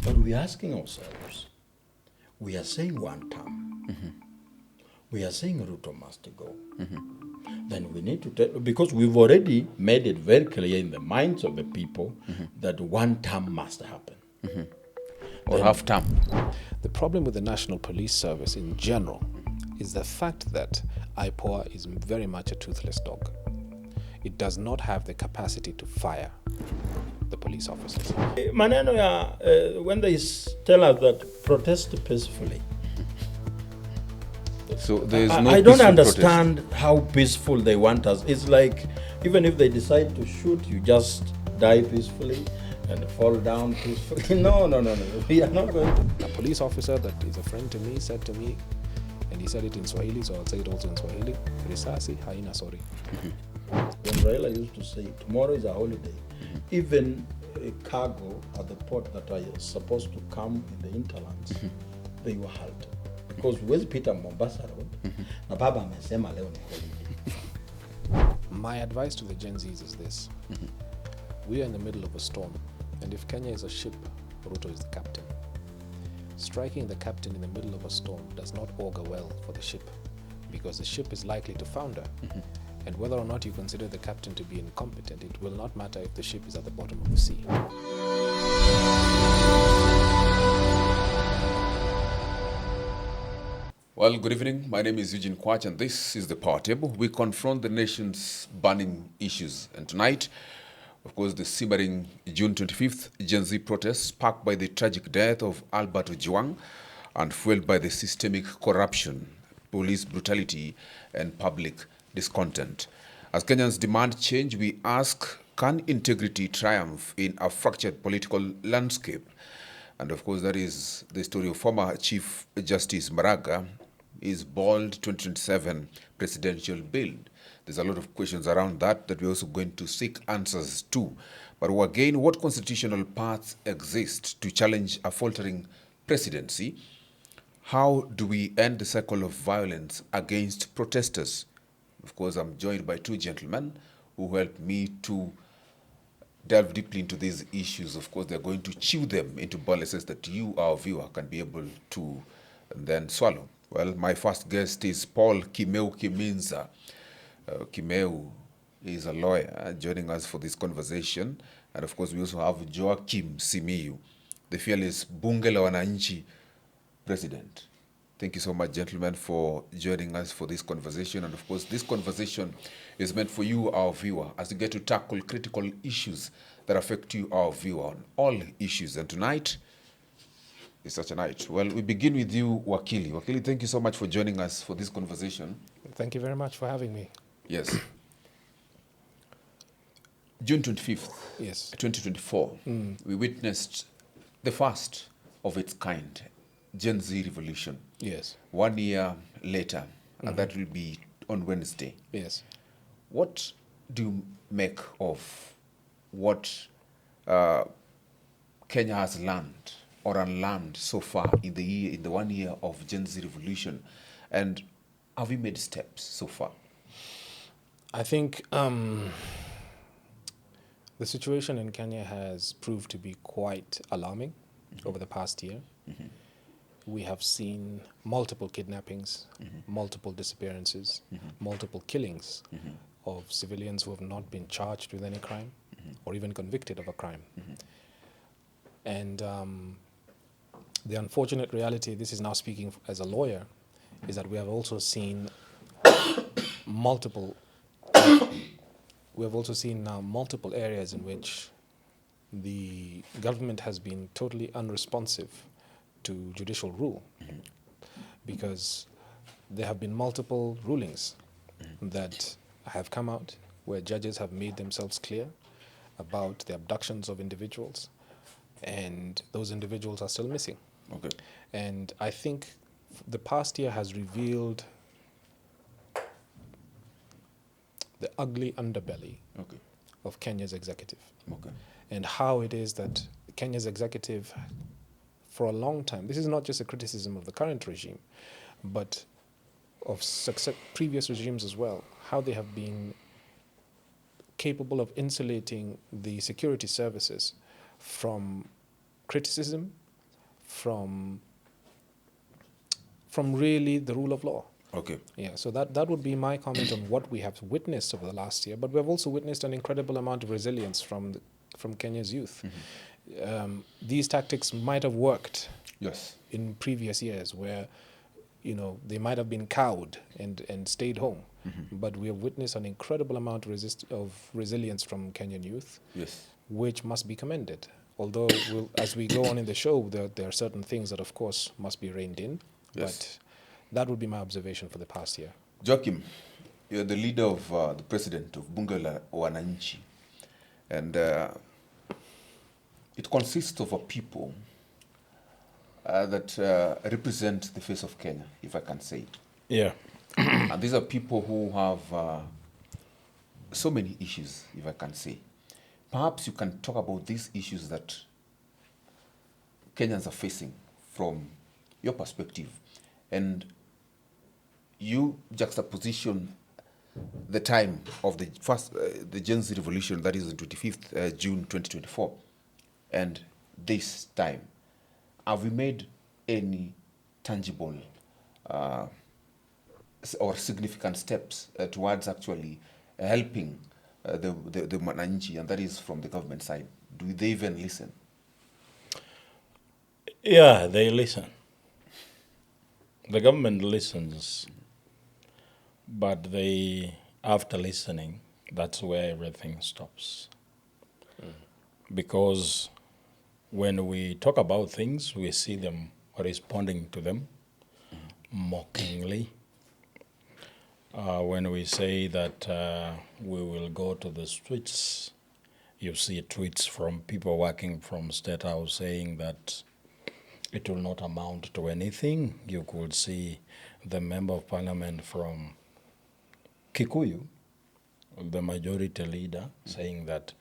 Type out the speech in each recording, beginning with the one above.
But we're asking ourselves, we are saying one term. We are saying Ruto must go. Then we need to tell, because we've already made it very clear in the minds of the people that one term must happen. Or half term. The problem with the National Police Service in general is the fact that IPOA is very much a toothless dog. It does not have the capacity to fire the police officers. Maneno ya, when they tell us that protest peacefully, So there is no I don't peaceful understand how peaceful they want us. It's like even if they decide to shoot, you just die peacefully and fall down peacefully. No. We are not going to. A police officer that is a friend to me said to me, and he said it in Swahili, so I'll say it also in Swahili, risasi haina sorry. When Raila used to say, tomorrow is a holiday, even a cargo at the port that are supposed to come in the hinterlands, they were halted. Because huwezi pita Mombasa Road, na baba amesema leo ni holiday. My advice to the Gen Zs is this. We are in the middle of a storm, and if Kenya is a ship, Ruto is the captain. Striking the captain in the middle of a storm does not augur well for the ship, because the ship is likely to founder. And whether or not you consider the captain to be incompetent, it will not matter if the ship is at the bottom of the sea. Well, good evening. My name is Eugene Kwach, and this is the Power Table. We confront the nation's burning issues. And tonight, of course, the simmering June 25th Gen Z protests sparked by the tragic death of Albert Ojwang and fueled by the systemic corruption, police brutality, and public discontent. As Kenyans demand change, we ask, can integrity triumph in a fractured political landscape? And of course, that is the story of former Chief Justice Maraga, his bold 2027 presidential build. There's a lot of questions around that we're also going to seek answers to. But again, what constitutional paths exist to challenge a faltering presidency? How do we end the cycle of violence against protesters? Of course, I'm joined by two gentlemen who helped me to delve deeply into these issues. Of course, they're going to chew them into balances that you, our viewer, can be able to then swallow. Well, my first guest is Paul Kimeu Kiminza. Kimeu is a lawyer joining us for this conversation. And of course, we also have Joaquim Simiyu, the fearless Bunge la Wananchi president. Thank you so much, gentlemen, for joining us for this conversation. And of course, this conversation is meant for you, our viewer, as you get to tackle critical issues that affect you, our viewer, on all issues. And tonight is such a night. Well, we begin with you, Wakili. Wakili, thank you so much for joining us for this conversation. Thank you very much for having me. Yes. June 25th, Yes. 2024, we witnessed the first of its kind, Gen Z revolution. Yes. 1 year later, and that will be on Wednesday. Yes. What do you make of what Kenya has learned or unlearned so far in the 1 year of Gen Z revolution? And have we made steps so far? I think the situation in Kenya has proved to be quite alarming over the past year. We have seen multiple kidnappings, multiple disappearances, multiple killings of civilians who have not been charged with any crime or even convicted of a crime. And the unfortunate reality, this is now speaking as a lawyer, is that we have also seen multiple areas in which the government has been totally unresponsive to judicial rule, because there have been multiple rulings that have come out where judges have made themselves clear about the abductions of individuals, and those individuals are still missing. Okay. And I think the past year has revealed the ugly underbelly of Kenya's executive. Okay. And how it is that Kenya's executive, for a long time, this is not just a criticism of the current regime, but of previous regimes as well, how they have been capable of insulating the security services from criticism from really the rule of law. Okay. Yeah, so that would be my comment on what we have witnessed over the last year. But we have also witnessed an incredible amount of resilience from Kenya's youth. These tactics might have worked Yes. in previous years, where they might have been cowed and stayed home. But we have witnessed an incredible amount of resilience from Kenyan youth, Yes. which must be commended. Although, as we go on in the show, there are certain things that, of course, must be reined in. Yes. But that would be my observation for the past year. Joachim, you're the leader of the president of Bunge la Wananchi, and it consists of a people that represent the face of Kenya, if I can say it. Yeah. And these are people who have so many issues, if I can say. Perhaps you can talk about these issues that Kenyans are facing from your perspective, and you juxtaposition the time of the first, the Gen Z revolution, that is on 25th June 2024, and this time. Have we made any tangible or significant steps towards actually helping the Mwananchi, and that is from the government side? Do they even listen? Yeah, they listen. The government listens, but after listening, that's where everything stops. Because when we talk about things, we see them responding to them mockingly. When we say that we will go to the streets, you see tweets from people working from State House saying that it will not amount to anything. You could see the member of parliament from Kikuyu, the majority leader, saying that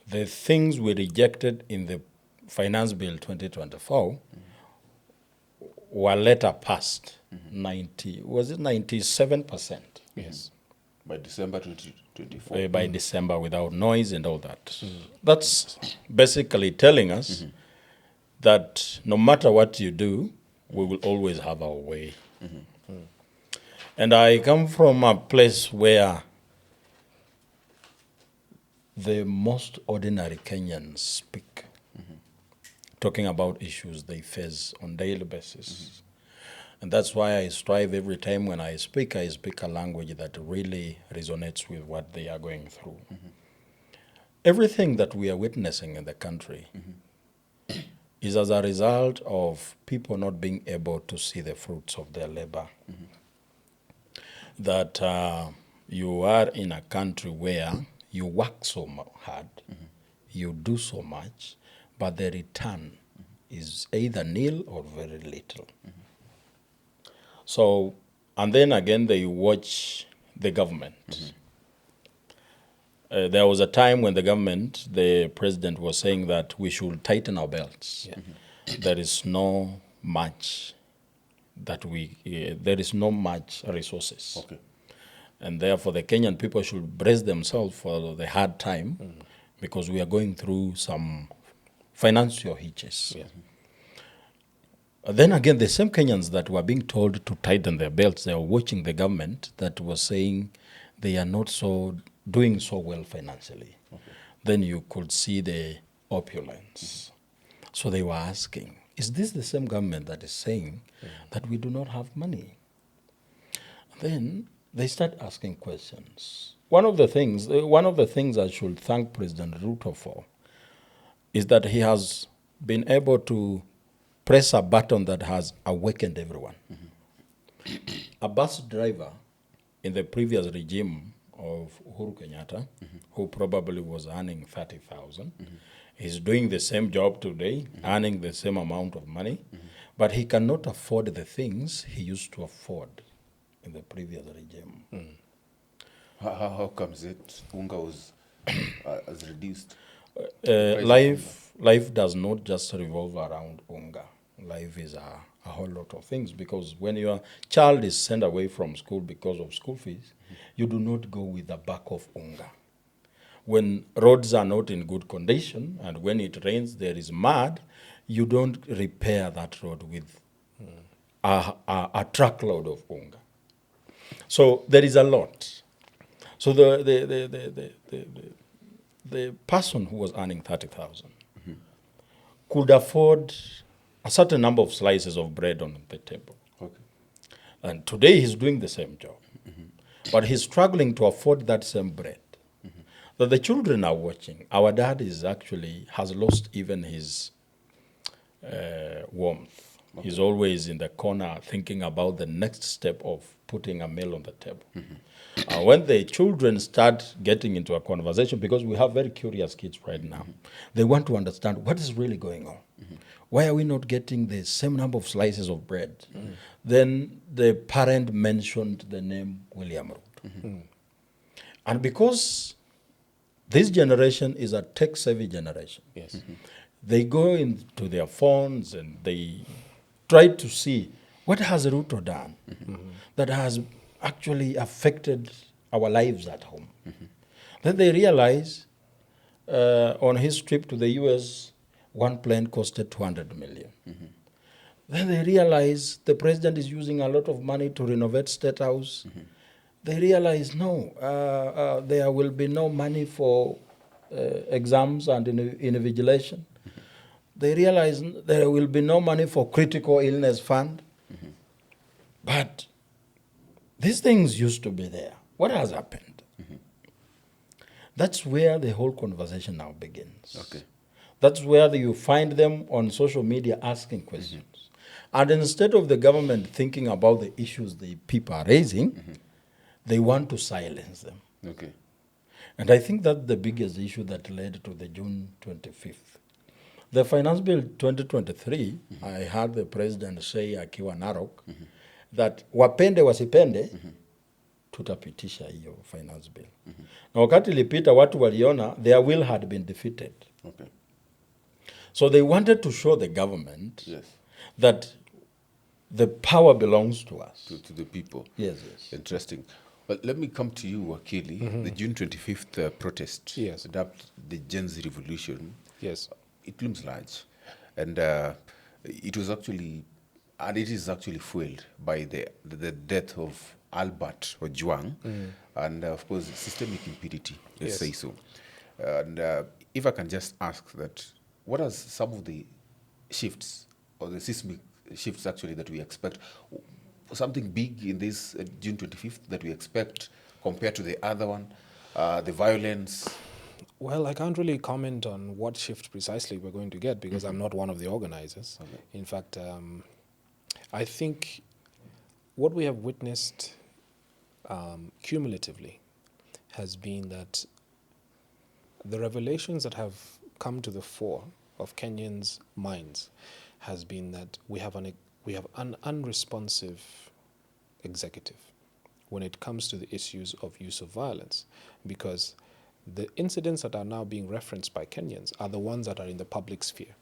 the things we rejected in the Finance Bill 2024 were later passed. 97%? Yes. By December 2024. By December, without noise and all that. That's basically telling us that no matter what you do, we will always have our way. And I come from a place where the most ordinary Kenyans speak, talking about issues they face on a daily basis. And that's why I strive every time when I speak a language that really resonates with what they are going through. Everything that we are witnessing in the country is as a result of people not being able to see the fruits of their labor. That you are in a country where you work so hard, you do so much, but the return is either nil or very little. So, and then again, they watch the government. There was a time when the president was saying that we should tighten our belts. There is no much there is no much resources. Okay. And therefore the Kenyan people should brace themselves for the hard time because we are going through some financial hitches. Then again, the same Kenyans that were being told to tighten their belts, they were watching the government that was saying they are not doing so well financially. Then you could see the opulence. So they were asking, is this the same government that is saying that we do not have money? Then they start asking questions. One of the things I should thank President Ruto for is that he has been able to press a button that has awakened everyone. A bus driver in the previous regime of Uhuru Kenyatta, who probably was earning 30,000, is doing the same job today, earning the same amount of money, but he cannot afford the things he used to afford in the previous regime. How comes it? Unga was as reduced. Life does not just revolve around Unga. Life is a whole lot of things, because when your child is sent away from school because of school fees, you do not go with a bag of Unga. When roads are not in good condition and when it rains there is mud, you don't repair that road with a truckload of unga. So there is a lot. So the person who was earning 30,000 could afford a certain number of slices of bread on the table. Okay. And today he's doing the same job. But he's struggling to afford that same bread. That the children are watching. Our dad has lost even his warmth. Okay. He's always in the corner thinking about the next step of putting a meal on the table. When the children start getting into a conversation, because we have very curious kids right now, they want to understand what is really going on. Why are we not getting the same number of slices of bread? Then the parent mentioned the name William Ruto. And because this generation is a tech-savvy generation, Yes. they go into their phones and they try to see what has Ruto done that has actually affected our lives at home. Then they realize on his trip to the US, one plane costed 200 million. Then they realize the president is using a lot of money to renovate State House. They realize, no, there will be no money for exams and invigilation. They realize there will be no money for critical illness fund. But these things used to be there. What has happened? That's where the whole conversation now begins. Okay. That's where you find them on social media asking questions. And instead of the government thinking about the issues the people are raising, they want to silence them. Okay. And I think that's the biggest issue that led to the June 25th. The Finance Bill 2023, I heard the president say akiwa Narok, that wapende wasipende, tutapitisha hiyo finance bill. Na wakati ilipita watu waliona their will had been defeated. Okay. So they wanted to show the government Yes. that the power belongs to us. To the people. Yes, yes. Interesting. Well, let me come to you, Wakili. The June 25th protest, Yes. dubbed the Gen Z Revolution, Yes. it looms large. And it was actually, and it is actually fueled by the death of Albert Ojwang, and of course, systemic impunity, let's Yes. say so. And if I can just ask that, what are some of the shifts, or the seismic shifts actually that we expect? Something big in this June 25th that we expect compared to the other one, the violence? Well, I can't really comment on what shift precisely we're going to get because I'm not one of the organizers. Okay. In fact, I think what we have witnessed cumulatively has been that the revelations that have come to the fore of Kenyans' minds has been that we have an unresponsive executive when it comes to the issues of use of violence, because the incidents that are now being referenced by Kenyans are the ones that are in the public sphere,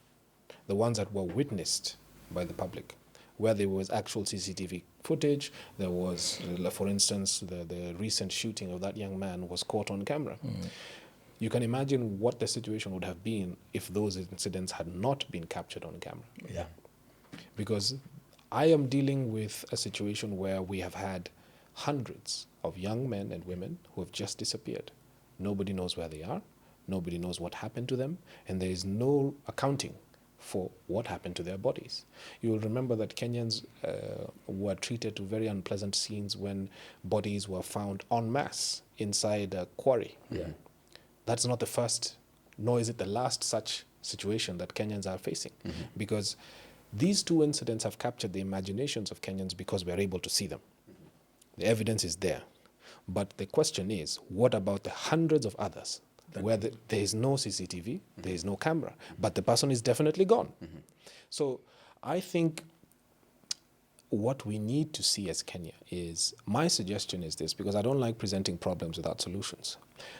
the ones that were witnessed by the public, where there was actual CCTV footage. There was, for instance, the recent shooting of that young man was caught on camera. You can imagine what the situation would have been if those incidents had not been captured on camera. Yeah. Because I am dealing with a situation where we have had hundreds of young men and women who have just disappeared. Nobody knows where they are. Nobody knows what happened to them. And there is no accounting for what happened to their bodies. You will remember that Kenyans were treated to very unpleasant scenes when bodies were found en masse inside a quarry. Yeah. That's not the first, nor is it the last such situation that Kenyans are facing. Because these two incidents have captured the imaginations of Kenyans because we're able to see them. The evidence is there. But the question is, what about the hundreds of others where there is no CCTV, there is no camera, but the person is definitely gone? So I think what we need to see as Kenya is, my suggestion is this, because I don't like presenting problems without solutions.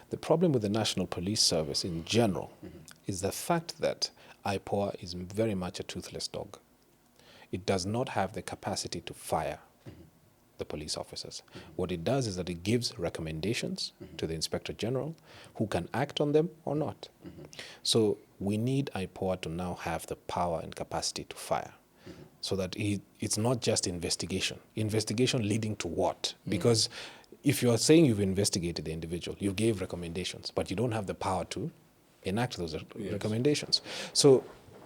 The problem with the National Police Service in general is the fact that IPOA is very much a toothless dog. It does not have the capacity to fire. the police officers. What it does is that it gives recommendations to the Inspector General, who can act on them or not. So we need IPOA to now have the power and capacity to fire, so that it's not just investigation. Investigation leading to what? Because if you are saying you've investigated the individual, you gave recommendations, but you don't have the power to enact those recommendations. So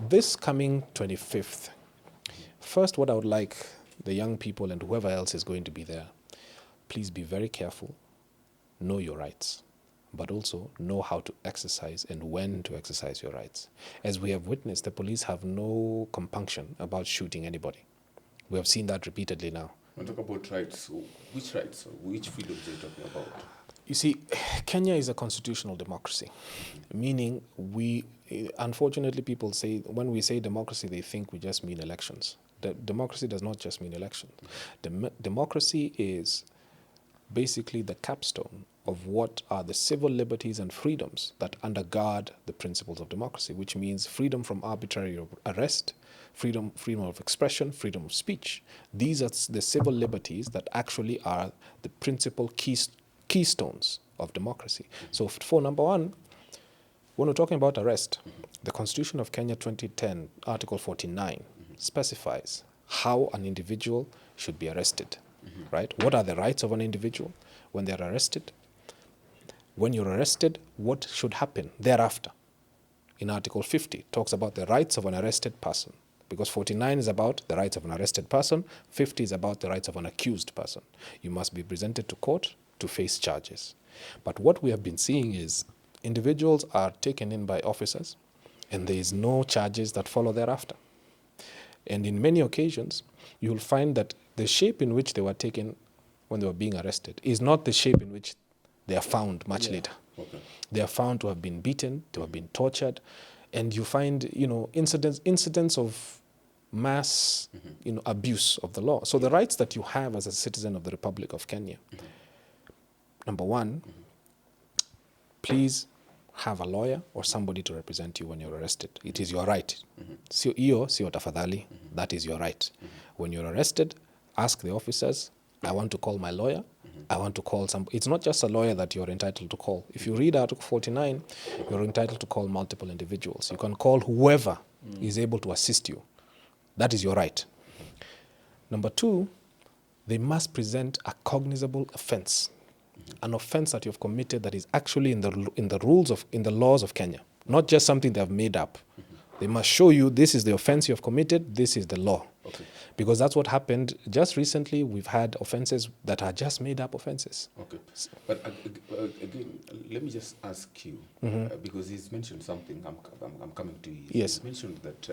this coming 25th, first, what I would like the young people and whoever else is going to be there, please be very careful, know your rights, but also know how to exercise and when to exercise your rights. As we have witnessed, the police have no compunction about shooting anybody. We have seen that repeatedly now. When we talk about rights, which rights, which freedoms are you talking about? You see, Kenya is a constitutional democracy, meaning unfortunately, people say, when we say democracy, they think we just mean elections. Democracy does not just mean elections. Democracy is basically the capstone of what are the civil liberties and freedoms that undergird the principles of democracy, which means freedom from arbitrary arrest, freedom of expression, freedom of speech. These are the civil liberties that actually are the principal keystones of democracy. So for number one, when we're talking about arrest, the Constitution of Kenya 2010, Article 49, specifies how an individual should be arrested, right? What are the rights of an individual when they're arrested? When you're arrested, what should happen thereafter? In Article 50, it talks about the rights of an arrested person, because 49 is about the rights of an arrested person, 50 is about the rights of an accused person. You must be presented to court to face charges. But what we have been seeing is individuals are taken in by officers, and there is no charges that follow thereafter. And in many occasions, you will find that the shape in which they were taken when they were being arrested is not the shape in which they are found much later. Okay. They are found to have been beaten, to have been tortured, and you find, incidents of mass, abuse of the law. So the rights that you have as a citizen of the Republic of Kenya, number one, please have a lawyer or somebody to represent you when you're arrested. It is your right. Sio tafadhali. That is your right. When you're arrested, ask the officers, I want to call my lawyer. I want to call some. It's not just a lawyer that you're entitled to call. If you read Article 49, you're entitled to call multiple individuals. You can call whoever is able to assist you. That is your right. Number two, they must present a cognizable offense, an offense that you've committed that is actually in the laws of Kenya, not just something they have made up. They must show you this is the offense you have committed, this is the law. Okay. Because that's what happened just recently. We've had offenses that are just made up offenses. Okay. But again, let me just ask you, because he's mentioned something, I'm coming to you. Yes. He's mentioned that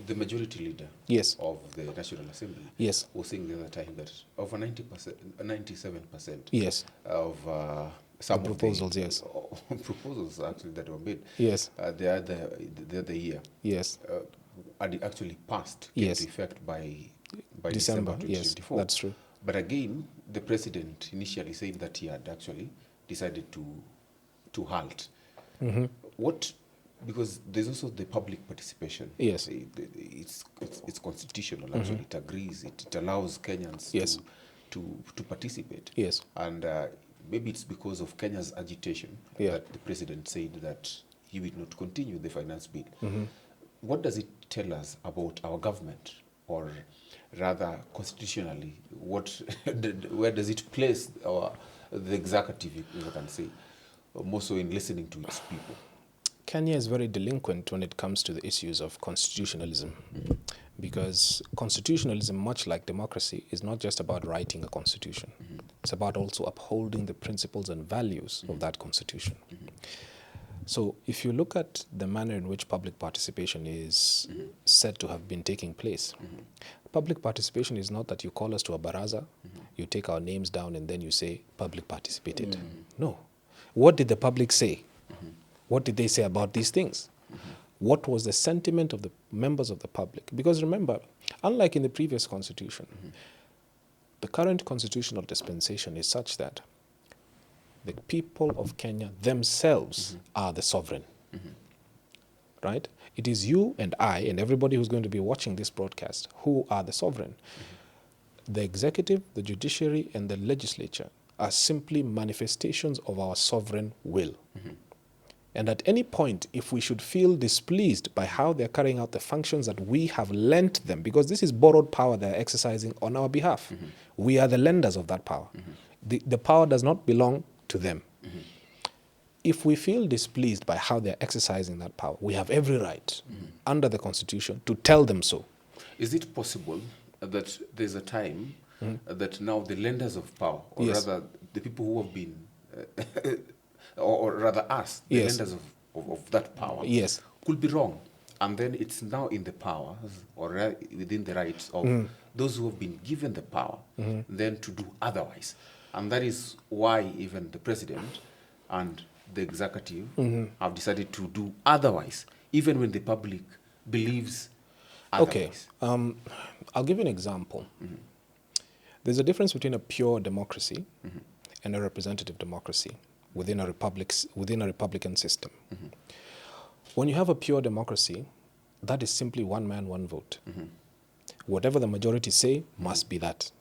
the majority leader Yes. of the National Assembly Yes. was saying the other time that over 97% Yes. of some The proposals, of the yes. proposals actually that were made Yes. the other year Yes. had actually passed, came Yes. to effect by December. December Yes. 2024. That's true. But again, the president initially said that he had actually decided to halt. What? Because there's also the public participation. Yes. It's constitutional. Actually, it agrees. It allows Kenyans Yes. to participate. Yes. And maybe it's because of Kenya's agitation that the president said that he will not continue the finance bill. What does it tell us about our government, or rather constitutionally, where does it place the executive, if I can say, more so in listening to its people? Kenya is very delinquent when it comes to the issues of constitutionalism, because constitutionalism, much like democracy, is not just about writing a constitution. It's about also upholding the principles and values of that constitution. So if you look at the manner in which public participation is said to have been taking place, public participation is not that you call us to a baraza, you take our names down and then you say public participated. No. What did the public say? What did they say about these things? What was the sentiment of the members of the public? Because remember, unlike in the previous constitution, the current constitutional dispensation is such that the people of Kenya themselves are the sovereign. Right? It is you and I and everybody who's going to be watching this broadcast who are the sovereign. The executive, the judiciary, and the legislature are simply manifestations of our sovereign will. And at any point, if we should feel displeased by how they're carrying out the functions that we have lent them, because this is borrowed power they're exercising on our behalf, we are the lenders of that power. The power does not belong to them. If we feel displeased by how they're exercising that power, we have every right under the Constitution to tell them so. Is it possible that there's a time that now the lenders of power, or Yes. rather the people who have been, or rather us, the Yes. lenders of that power, Yes. could be wrong, and then it's now in the powers or within the rights of those who have been given the power then to do otherwise, and that is why even the president and the executive have decided to do otherwise, even when the public believes otherwise. Okay, I'll give you an example. There's a difference between a pure democracy and a representative democracy within a Republican system. When you have a pure democracy, that is simply one man, one vote. Whatever the majority say must be that.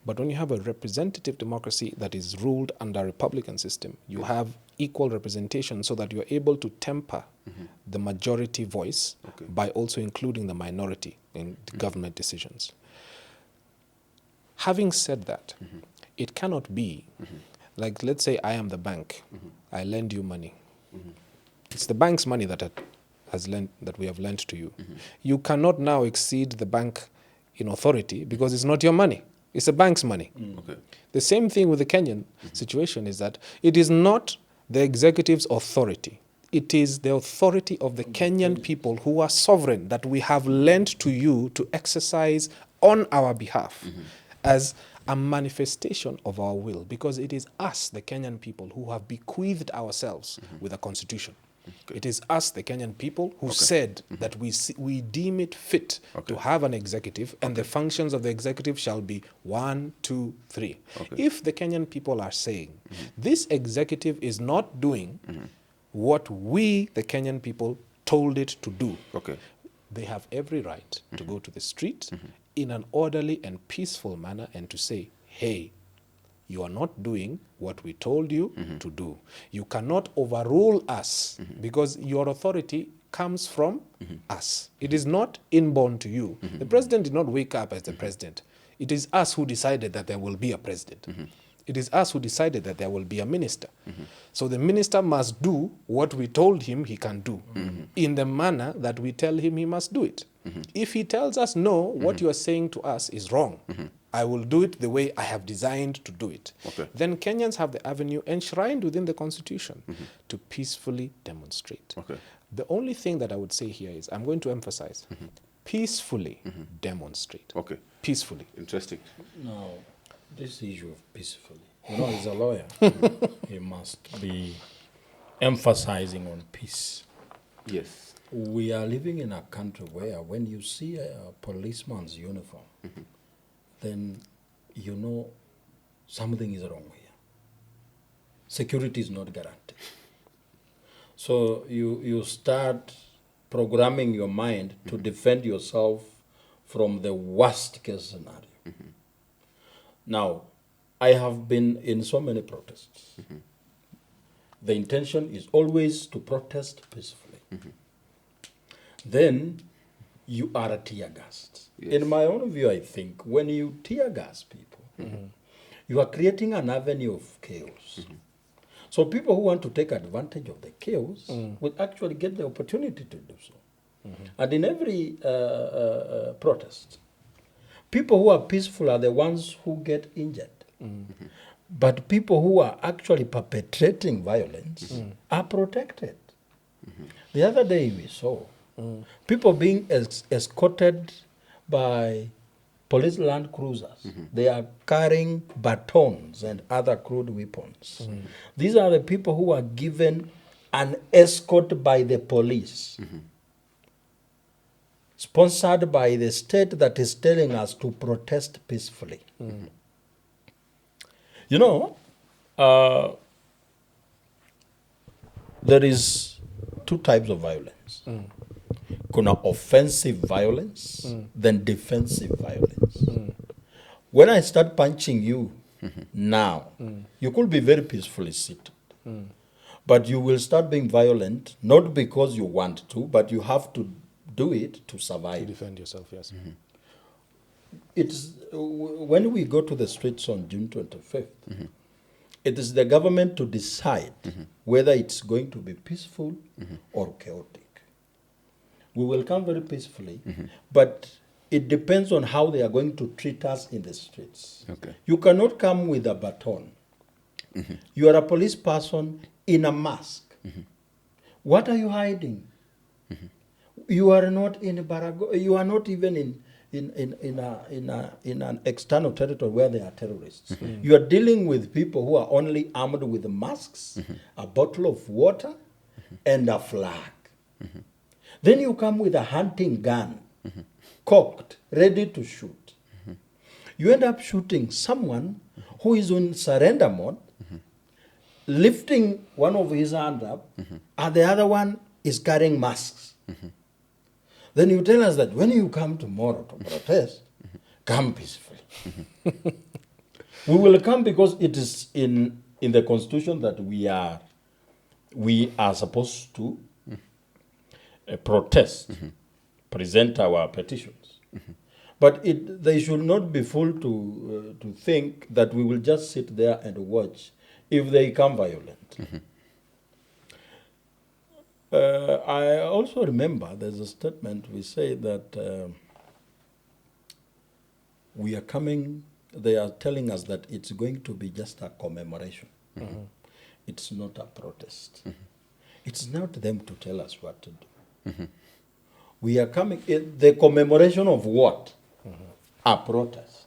But when you have a representative democracy that is ruled under a Republican system, you have equal representation so that you're able to temper the majority voice by also including the minority in the government decisions. Having said that, it cannot be like, let's say I am the bank, I lend you money. It's the bank's money that we have lent to you. You cannot now exceed the bank in authority because it's not your money. It's the bank's money. Okay. The same thing with the Kenyan situation is that it is not the executive's authority. It is the authority of the Kenyan people who are sovereign that we have lent to you to exercise on our behalf as a manifestation of our will, because it is us, the Kenyan people, who have bequeathed ourselves with a constitution. It is us, the Kenyan people, who said that we deem it fit to have an executive, and the functions of the executive shall be 1, 2, 3. If the Kenyan people are saying this executive is not doing what we, the Kenyan people, told it to do, they have every right to go to the street in an orderly and peaceful manner and to say, hey, you are not doing what we told you to do. You cannot overrule us because your authority comes from us. It is not inborn to you. The president did not wake up as the president. It is us who decided that there will be a president. It is us who decided that there will be a minister. So the minister must do what we told him he can do in the manner that we tell him he must do it. If he tells us, no, what you are saying to us is wrong, I will do it the way I have designed to do it, then Kenyans have the avenue enshrined within the Constitution to peacefully demonstrate. The only thing that I would say here is, I'm going to emphasize, peacefully demonstrate. Peacefully. Interesting. Now, this issue of peacefully, as a lawyer, he must be emphasizing on peace. Yes. We are living in a country where when you see a policeman's uniform, then you know something is wrong here. Security is not guaranteed. So you start programming your mind to defend yourself from the worst case scenario. Now, I have been in so many protests. The intention is always to protest peacefully. Then you are tear gassed. In my own view, I think when you tear gas people, you are creating an avenue of chaos. So people who want to take advantage of the chaos will actually get the opportunity to do so. And in every protest, people who are peaceful are the ones who get injured. But people who are actually perpetrating violence are protected. The other day we saw people being escorted by police land cruisers. They are carrying batons and other crude weapons. These are the people who are given an escort by the police, sponsored by the state that is telling us to protest peacefully. There is two types of violence. Kuna offensive violence, then defensive violence. When I start punching you now, you could be very peacefully seated. But you will start being violent, not because you want to, but you have to do it to To survive. defend yourself, yes. It's when we go to the streets on June 25th, it is the government to decide whether it's going to be peaceful or chaotic. We will come very peacefully, but it depends on how they are going to treat us in the streets. Okay. You cannot come with a baton. You are a police person in a mask. What are you hiding? You are not in Barago. You are not even in an external territory where there are terrorists. You are dealing with people who are only armed with masks, a bottle of water, and a flag. Then you come with a hunting gun, cocked, ready to shoot. You end up shooting someone who is in surrender mode, lifting one of his hands up, and the other one is carrying masks. Then you tell us that when you come tomorrow to protest, come peacefully. We will come because it is in the constitution that we are supposed to protest, present our petitions. But they should not be fooled to think that we will just sit there and watch if they become violent. I also remember there's a statement we say that we are coming, they are telling us that it's going to be just a commemoration. It's not a protest. It's not them to tell us what to do. We are coming, the commemoration of what? A protest.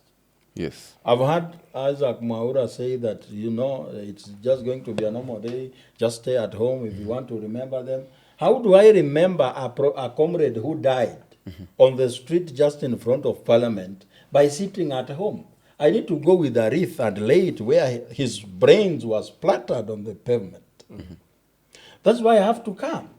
Yes. I've heard Isaac Maura say that, it's just going to be a normal day, just stay at home if you want to remember them. How do I remember a comrade who died on the street just in front of Parliament by sitting at home? I need to go with a wreath and lay it where his brains was splattered on the pavement. That's why I have to come.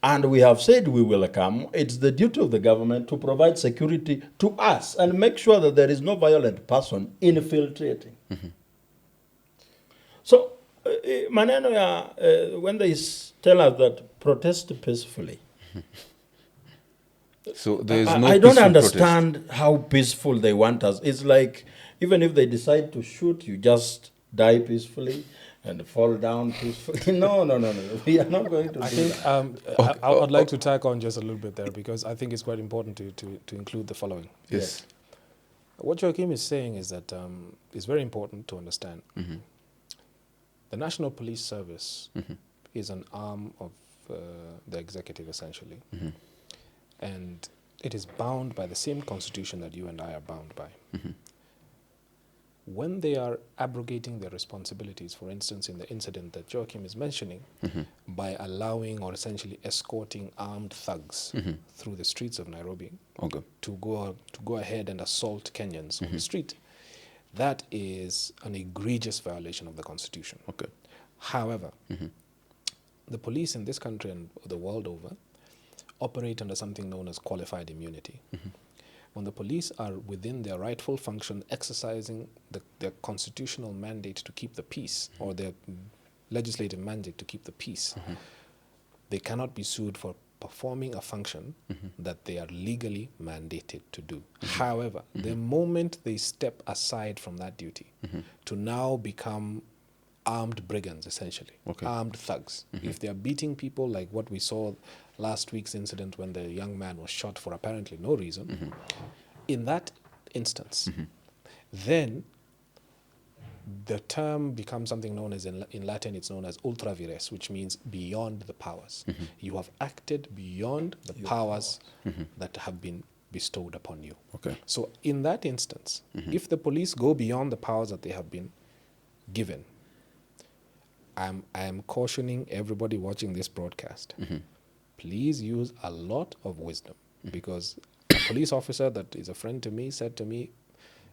And we have said we will come. It's the duty of the government to provide security to us and make sure that there is no violent person infiltrating. So, maneno ya, when they tell us that protest peacefully, So there is no I don't peaceful understand how peaceful they want us. It's like even if they decide to shoot, you just die peacefully and fall down peacefully. No. We are not going to I do think that. I'd like to tack on just a little bit there because I think it's quite important to include the following. Yes. What Joachim is saying is that it's very important to understand. The National Police Service is an arm of the executive, essentially. And it is bound by the same constitution that you and I are bound by. When they are abrogating their responsibilities, for instance, in the incident that Joachim is mentioning, by allowing or essentially escorting armed thugs through the streets of Nairobi to go ahead and assault Kenyans on the street, that is an egregious violation of the constitution. However, the police in this country and the world over operate under something known as qualified immunity. When the police are within their rightful function, exercising their constitutional mandate to keep the peace, or their legislative mandate to keep the peace, they cannot be sued for performing a function that they are legally mandated to do. However, the moment they step aside from that duty to now become armed brigands, essentially, armed thugs. If they are beating people like what we saw last week's incident when the young man was shot for apparently no reason, in that instance, then the term becomes something known as, in Latin, it's known as ultra vires, which means beyond the powers. You have acted beyond the powers that have been bestowed upon you. So in that instance, if the police go beyond the powers that they have been given, I am cautioning everybody watching this broadcast, please use a lot of wisdom, because a police officer that is a friend to me said to me,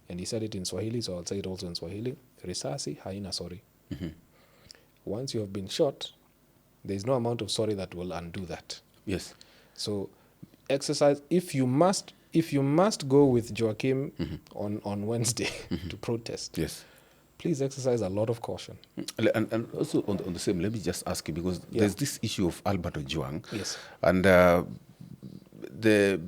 and he said it in Swahili, so I'll say it also in Swahili, risasi haina sorry. Once you have been shot, there is no amount of sorry that will undo that. Yes. So exercise, if you must, if you must go with Joachim on Wednesday to protest, Yes. please exercise a lot of caution. And also on the same, let me just ask you, because there's this issue of Albert Ojwang. Yes. And the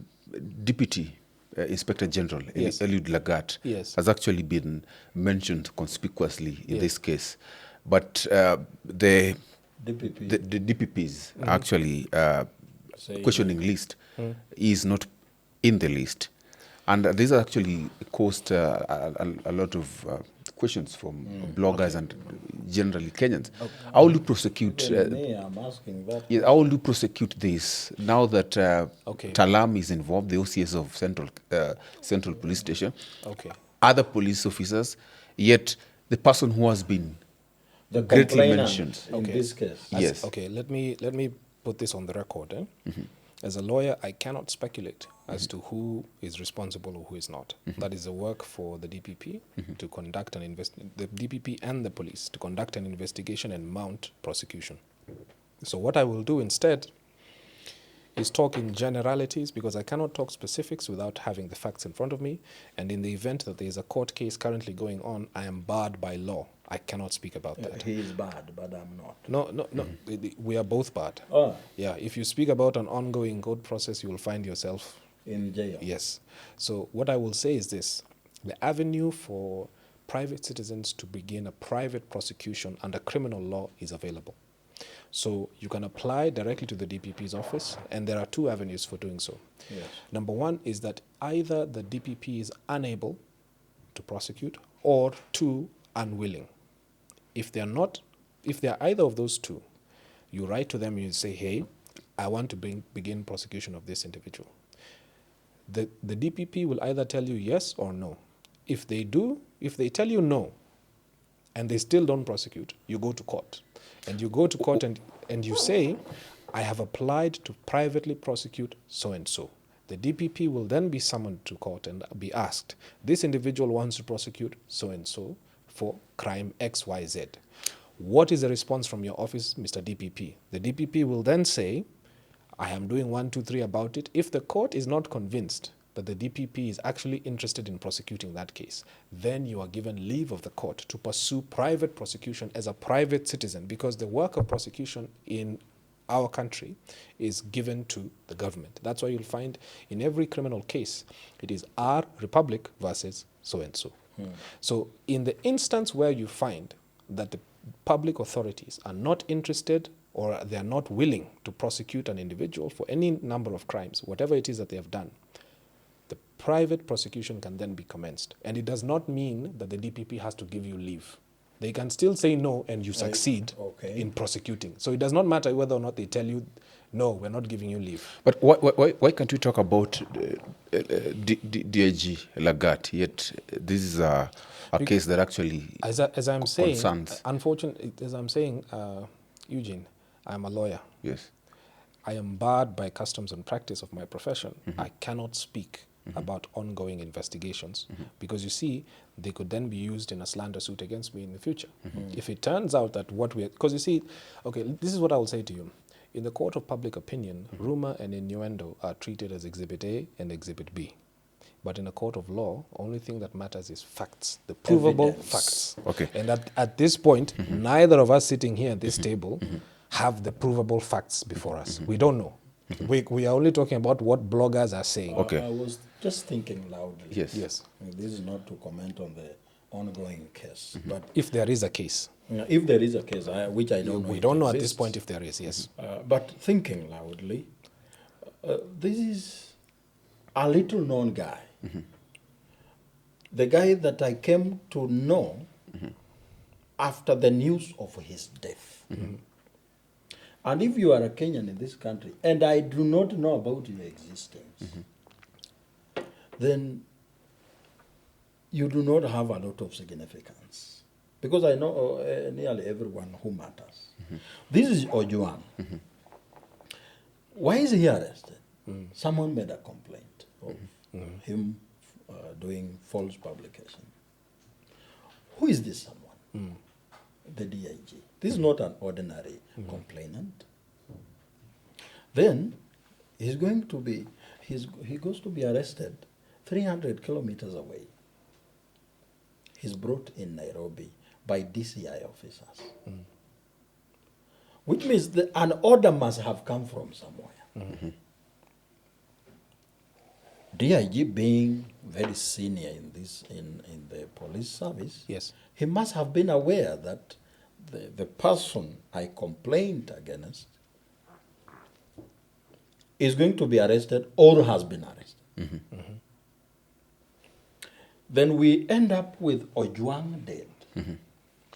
Deputy Inspector General, Yes. Eliud Lagat, Yes. has actually been mentioned conspicuously in Yes. this case. But the DPP. the DPP's actually Say questioning list is not in the list. And this actually caused a lot of questions from bloggers and generally Kenyans. How will you prosecute? Even me, I'm asking that. How will you prosecute this now that Okay. Talam is involved, the OCS of Central Police Station, Okay. other police officers, yet the person who has been The greatly complainant mentioned. in this case. Yes. Okay, let me put this on the record. As a lawyer, I cannot speculate as to who is responsible or who is not. That is a work for the DPP to conduct an the DPP and the police to conduct an investigation and mount prosecution. So what I will do instead is talk in generalities, because I cannot talk specifics without having the facts in front of me. And in the event that there is a court case currently going on, I am barred by law. I cannot speak about that. He is bad, but I'm not. No. We are both bad. Oh, Yeah, if you speak about an ongoing court process, you will find yourself. in jail. Yes. So what I will say is this. The avenue for private citizens to begin a private prosecution under criminal law is available. So you can apply directly to the DPP's office, and there are two avenues for doing so. Yes. Number one is that either the DPP is unable to prosecute, or two, unwilling. If they are either of those two, you write to them and you say, hey, I want to begin prosecution of this individual. The DPP will either tell you yes or no. If they tell you no, and they still don't prosecute, you go to court. And you go to court and you say, I have applied to privately prosecute so-and-so. The DPP will then be summoned to court and be asked, this individual wants to prosecute so-and-so for crime XYZ. What is the response from your office, Mr. DPP? The DPP will then say, I am doing 1, 2, 3 about it. If the court is not convinced that the DPP is actually interested in prosecuting that case, then you are given leave of the court to pursue private prosecution as a private citizen, because the work of prosecution in our country is given to the government. That's why you'll find in every criminal case, it is our republic versus so-and-so. So in the instance where you find that the public authorities are not interested or they are not willing to prosecute an individual for any number of crimes, whatever it is that they have done, the private prosecution can then be commenced. And it does not mean that the DPP has to give you leave. They can still say no and you succeed in prosecuting. So it does not matter whether or not they tell you, no, we're not giving you leave. But why can't we talk about DIG Lagat? Yet this is a case that actually as I'm saying, concerns. Unfortunately, as I'm saying, Eugene, I'm a lawyer. Yes. I am barred by customs and practice of my profession. I cannot speak about ongoing investigations because, you see, they could then be used in a slander suit against me in the future. If it turns out that because you see, okay, this is what I will say to you. In the court of public opinion, rumor and innuendo are treated as Exhibit A and Exhibit B. But in a court of law, only thing that matters is facts, the provable facts. Okay. And at this point, neither of us sitting here at this table have the provable facts before us. We don't know. We are only talking about what bloggers are saying. Okay. I was just thinking loudly. Yes. Yes. This is not to comment on the ongoing case, but If there is a case. if there is a case, which I don't know. We if don't know at this exists, point if there is, yes. But thinking loudly, this is a little known guy. The guy that I came to know after the news of his death. And if you are a Kenyan in this country, and I do not know about your existence, then you do not have a lot of significance. Because I know nearly everyone who matters. This is Ojwang. Why is he arrested? Someone made a complaint of him doing false publication. Who is this someone? The DIG. This is not an ordinary complainant. Then he goes to be arrested 300 kilometers away. He's brought in Nairobi by DCI officers. Which means that an order must have come from somewhere. DIG being very senior in this in the police service, Yes. he must have been aware that the person I complained against is going to be arrested or has been arrested. Then we end up with Ojwang dead.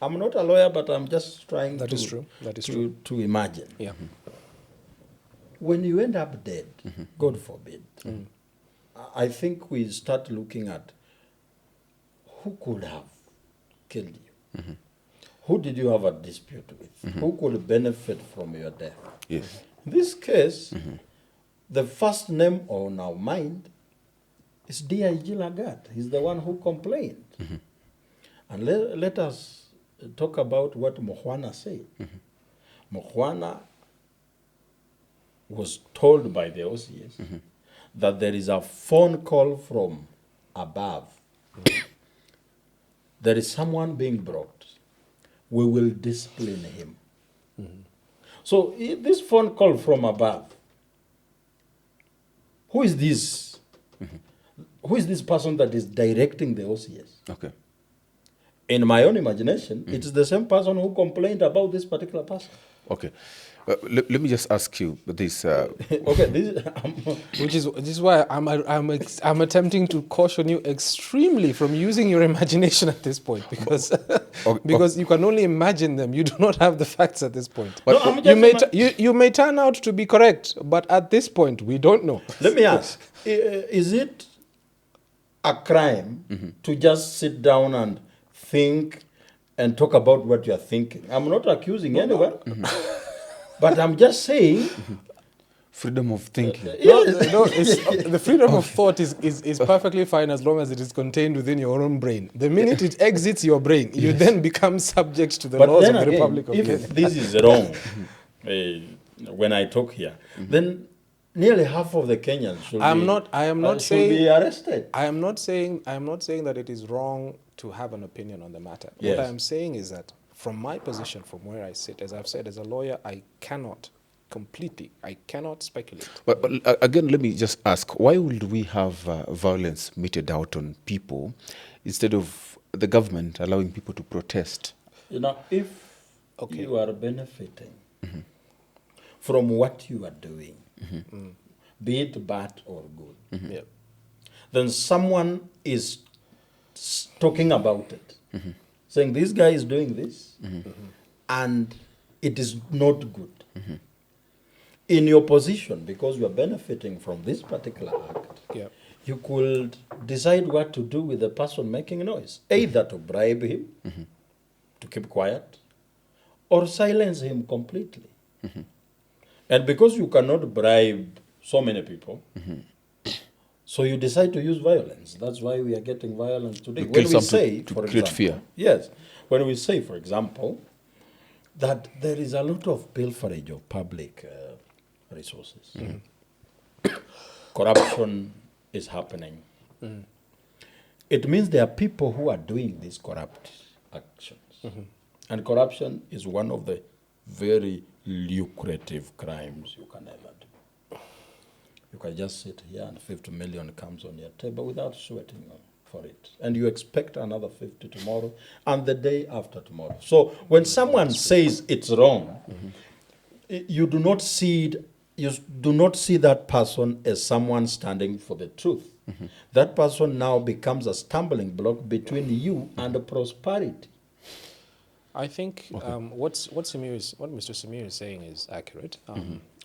I'm not a lawyer, but I'm just trying That is true. That is true. to imagine. Yeah. When you end up dead, God forbid, I think we start looking at who could have killed you. Who did you have a dispute with? Who could benefit from your death? Yes. In this case, the first name on our mind is DIG Lagat. He's the one who complained. And let us talk about what Mohwana said. Mohwana was told by the OCS that there is a phone call from above. There is someone being brought. We will discipline him. So this phone call from above, who is this? Who is this person that is directing the OCS? Okay. In my own imagination, it's the same person who complained about this particular person. Okay. Let me just ask you this. Okay, Which is why I'm attempting to caution you extremely from using your imagination at this point, because because you can only imagine them. You do not have the facts at this point. No, I'm you just you may turn out to be correct, but at this point we don't know. Let me ask, is it a crime to just sit down and think and talk about what you're thinking? I'm not accusing anyone, but I'm just saying... Freedom of thinking. The freedom of thought is perfectly fine as long as it is contained within your own brain. The minute it exits your brain, you then become subject to the But laws then of the again, Republic of Kenya. if this is wrong, when I talk here, then nearly half of the Kenyans should be arrested. I am not saying that it is wrong to have an opinion on the matter. Yes. What I am saying is that from my position, from where I sit, as I've said, as a lawyer, I cannot speculate. But again, let me just ask, why would we have violence meted out on people instead of the government allowing people to protest? You know, if you are benefiting from what you are doing, be it bad or good, then someone is talking about it, saying this guy is doing this, and it is not good. In your position, because you are benefiting from this particular act, you could decide what to do with the person making noise. Either to bribe him, to keep quiet, or silence him completely. And because you cannot bribe so many people, so you decide to use violence. That's why we are getting violence today. When we say, for create example, fear. Yes. When we say, for example, that there is a lot of pilferage of public resources. Corruption is happening. It means there are people who are doing these corrupt actions. And corruption is one of the very lucrative crimes you can ever do. You can just sit here and 50 million comes on your table without sweating for it. And you expect another 50 tomorrow and the day after tomorrow. So when someone says it's wrong, you do not see that person as someone standing for the truth. That person now becomes a stumbling block between you and prosperity. I think what Mr. Samir is saying is accurate.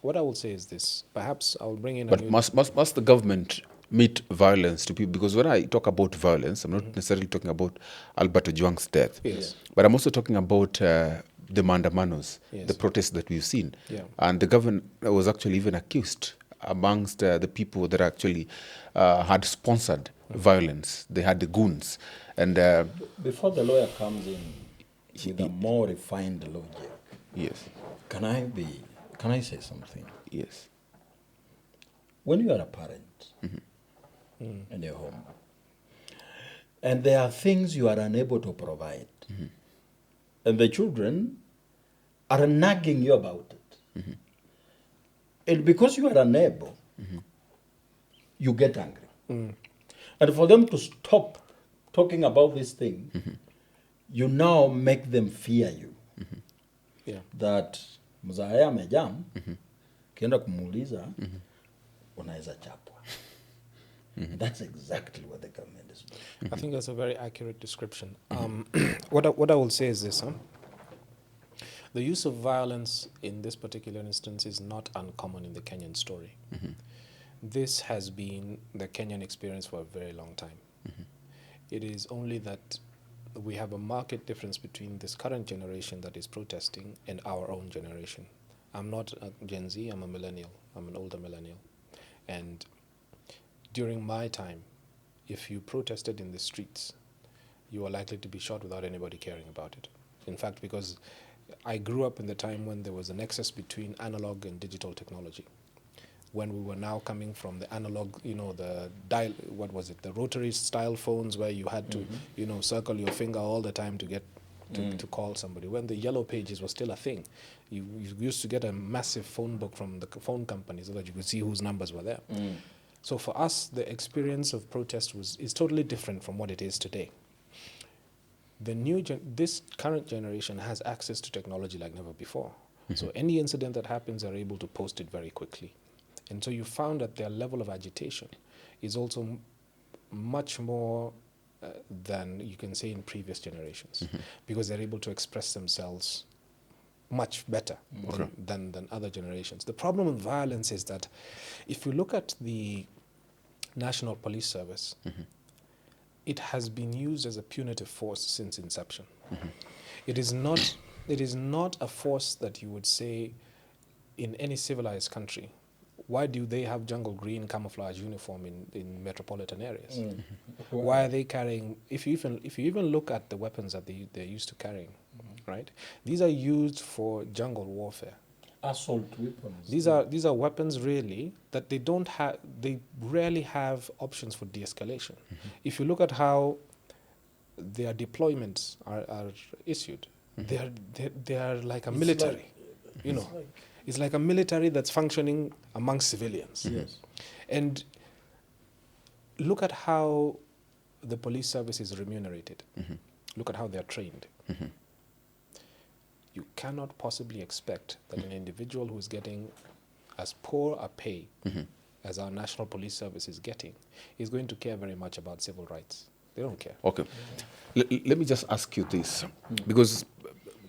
What I will say is this. Perhaps I'll bring in. But must the government meet violence to people? Because when I talk about violence, I'm not necessarily talking about Albert Ojwang's death. Yes. But I'm also talking about the Maandamanos, Yes. the protests that we've seen. Yeah. And the government was actually even accused amongst the people that actually had sponsored violence. They had the goons. And before the lawyer comes in with a more refined logic, yes, can I say something? yes, When you are a parent, in your home. And there are things you are unable to provide. And the children are nagging you about it. And because you are unable, you get angry. And for them to stop talking about this thing, you now make them fear you. Yeah. That mzae amejam, kienda kumuuliza, unaweza chapwa. That's exactly what the government is doing. I think that's a very accurate description. What I will say is this, the use of violence in this particular instance is not uncommon in the Kenyan story. This has been the Kenyan experience for a very long time. It is only that we have a marked difference between this current generation that is protesting and our own generation. I'm not a Gen Z, I'm a millennial. I'm an older millennial. And during my time, if you protested in the streets, you were likely to be shot without anybody caring about it. In fact, because I grew up in the time when there was a nexus between analog and digital technology. When we were now coming from the analog, the dial, what was it, the rotary style phones where you had to, circle your finger all the time to get to call somebody. When the yellow pages was still a thing, you used to get a massive phone book from the phone company so that you could see whose numbers were there. So for us, the experience of protest is totally different from what it is today. This current generation has access to technology like never before. So any incident that happens, they're able to post it very quickly. And so you found that their level of agitation is also much more than you can say in previous generations, because they're able to express themselves much better than other generations. The problem with violence is that if you look at the National Police Service, it has been used as a punitive force since inception. It is not a force that you would say in any civilized country. Why do they have jungle green camouflage uniform in metropolitan areas? Why are they carrying, if you even look at the weapons that they're used to carrying, right? These are used for jungle warfare. Assault weapons. These are weapons really that they rarely have options for de-escalation. If you look at how their deployments are issued, they are like a military, It's like a military that's functioning amongst civilians. Yes. And look at how the police service is remunerated. Look at how they're trained. You cannot possibly expect that an individual who's getting as poor a pay as our National Police Service is getting is going to care very much about civil rights. They don't care. Okay. Let me just ask you this, because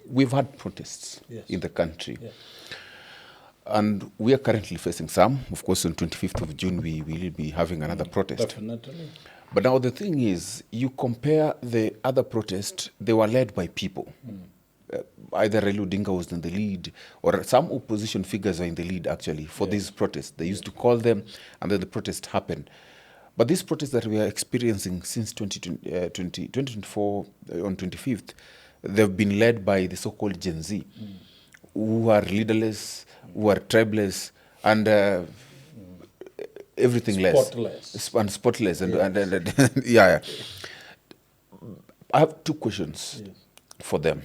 we've had protests in the country. Yes. And we are currently facing some. Of course, on 25th of June, we will be having another protest. Definitely. But now the thing is, you compare the other protests, they were led by people. Either Raila Odinga was in the lead, or some opposition figures were in the lead, actually, for these protests. They used to call them, and then the protest happened. But these protests that we are experiencing since 2024, on 25th, they've been led by the so-called Gen Z, who are leaderless, who are tribeless, and everything less. And spotless. And yeah. I have two questions for them.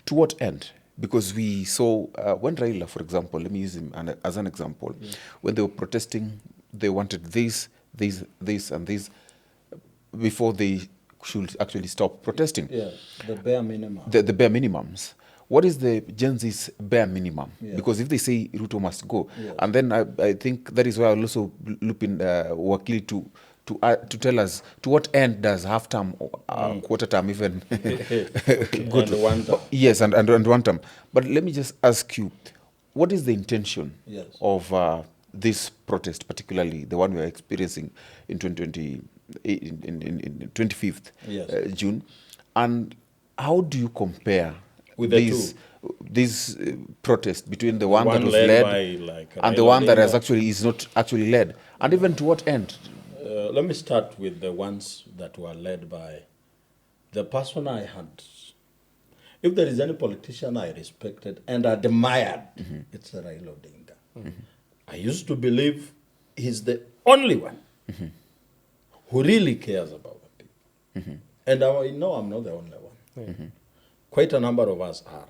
To what end? Because we saw when Raila, for example, let me use him as an example, when they were protesting, they wanted this, and this before they should actually stop protesting. Yeah, the bare minimum. The bare minimums. What is the Gen Z's bare minimum? Because if they say Ruto must go, and then I think that is why I'll also loop in Wakili to tell us to what end does half term, quarter term even go to? One term. Yes, and one term. But let me just ask you, what is the intention of this protest, particularly the one we are experiencing in 25th June, and how do you compare with this protest between the one that was led by, and the one that is not actually led, and even to what end? Let me start with the ones that were led by the person I had. If there is any politician I respected and admired, it's Raila Odinga. I used to believe he's the only one who really cares about the people. And I know I'm not the only one. Quite a number of us are.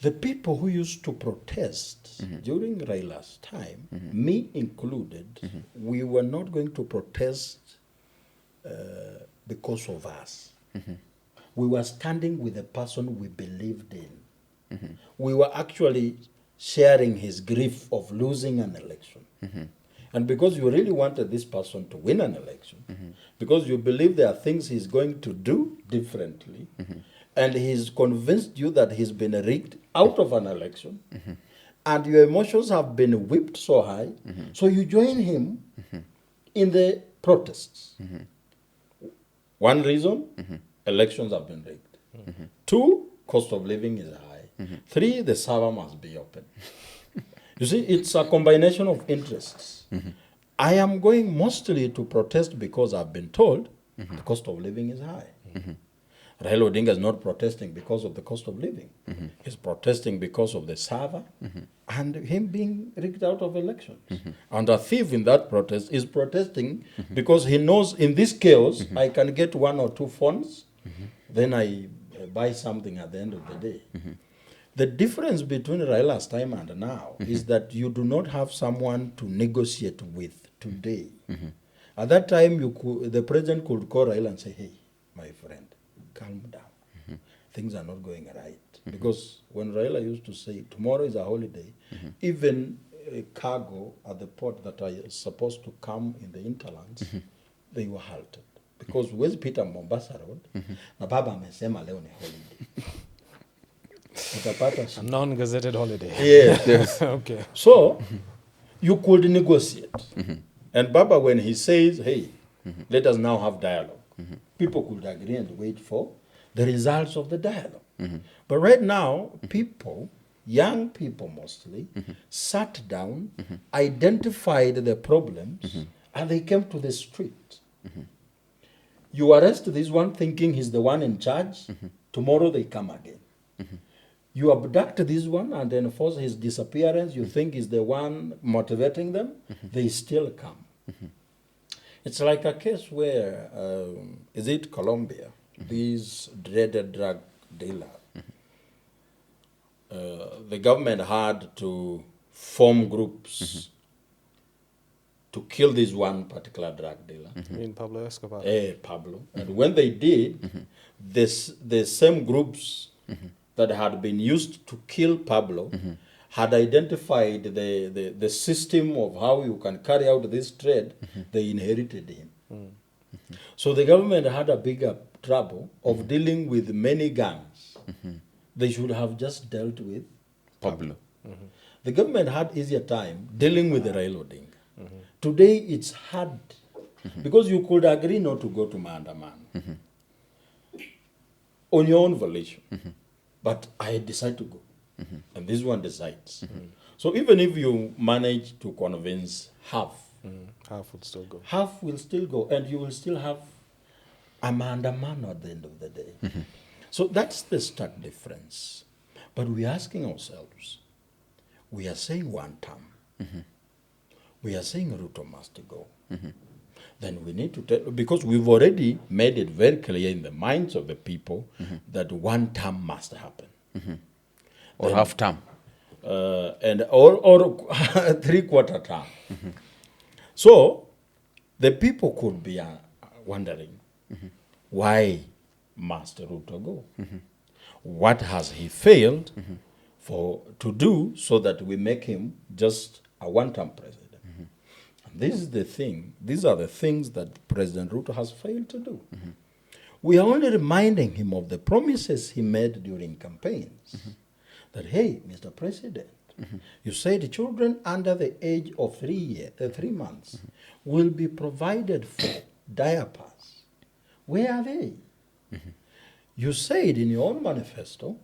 The people who used to protest during Raila's time, me included, we were not going to protest because of us. We were standing with the person we believed in. We were actually sharing his grief of losing an election. And because you really wanted this person to win an election, because you believe there are things he's going to do differently, and he's convinced you that he's been rigged out of an election, and your emotions have been whipped so high, so you join him in the protests. One reason, elections have been rigged. Two, cost of living is high. Three, the server must be open. You see, it's a combination of interests. I am going mostly to protest because I've been told the cost of living is high. Raila Odinga is not protesting because of the cost of living. He's protesting because of the server and him being rigged out of elections. And a thief in that protest is protesting because he knows in this chaos I can get one or two phones, then I buy something at the end of the day. The difference between Raila's time and now is that you do not have someone to negotiate with today. At that time, the president could call Raila and say, hey, my friend, calm down. Things are not going right. Because when Raila used to say, tomorrow is a holiday, even a cargo at the port that are supposed to come in the interlands, they were halted. Because where's Peter Mombasa Road? Na baba amesema leo ni holiday. A non-gazetted holiday. Yes. Okay. So, you could negotiate. And Baba, when he says, hey, let us now have dialogue, people could agree and wait for the results of the dialogue. But right now, people, young people mostly, sat down, identified the problems, and they came to the street. You arrest this one thinking he's the one in charge, tomorrow they come again. You abduct this one and enforce his disappearance, you think he's the one motivating them, they still come. It's like a case where, is it Colombia, this dreaded drug dealer, the government had to form groups to kill this one particular drug dealer. In Pablo Escobar. Pablo. And when they did, the same groups that had been used to kill Pablo had identified the system of how you can carry out this trade, they inherited him. So the government had a bigger trouble of dealing with many gangs. They should have just dealt with Pablo. The government had easier time dealing with the Raila Odinga. Today it's hard because you could agree not to go to Maandamano on your own volition. But I decide to go. And this one decides. So even if you manage to convince half, half will still go. Half will still go, and you will still have a Maandamano at the end of the day. So that's the stark difference. But we're asking ourselves, we are saying one term. We are saying Ruto must go. Then we need to tell, because we've already made it very clear in the minds of the people that one term must happen. Or half term. Or 3/4 term. So the people could be wondering, why must Ruto go? What has he failed to do so that we make him just a one-term president? This is the thing. These are the things that President Ruto has failed to do. We are only reminding him of the promises he made during campaigns. That, hey, Mr. President, you said children under the age of 3 months will be provided for diapers. Where are they? You said in your own manifesto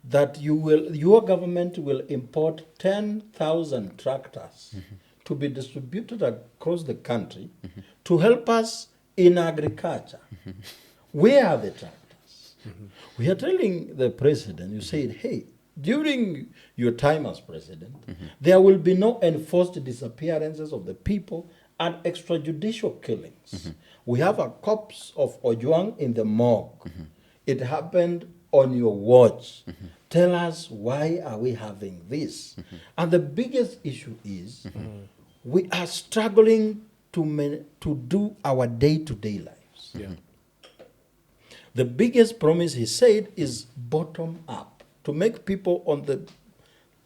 that your government will import 10,000 tractors to be distributed across the country to help us in agriculture. Where are the tractors? We are telling the president, you said, hey, during your time as president, there will be no enforced disappearances of the people and extrajudicial killings. We have a corpse of Ojwang in the morgue. It happened on your watch. Tell us, why are we having this? And the biggest issue is we are struggling to do our day-to-day lives. Yeah. The biggest promise, he said, is bottom up, to make people on the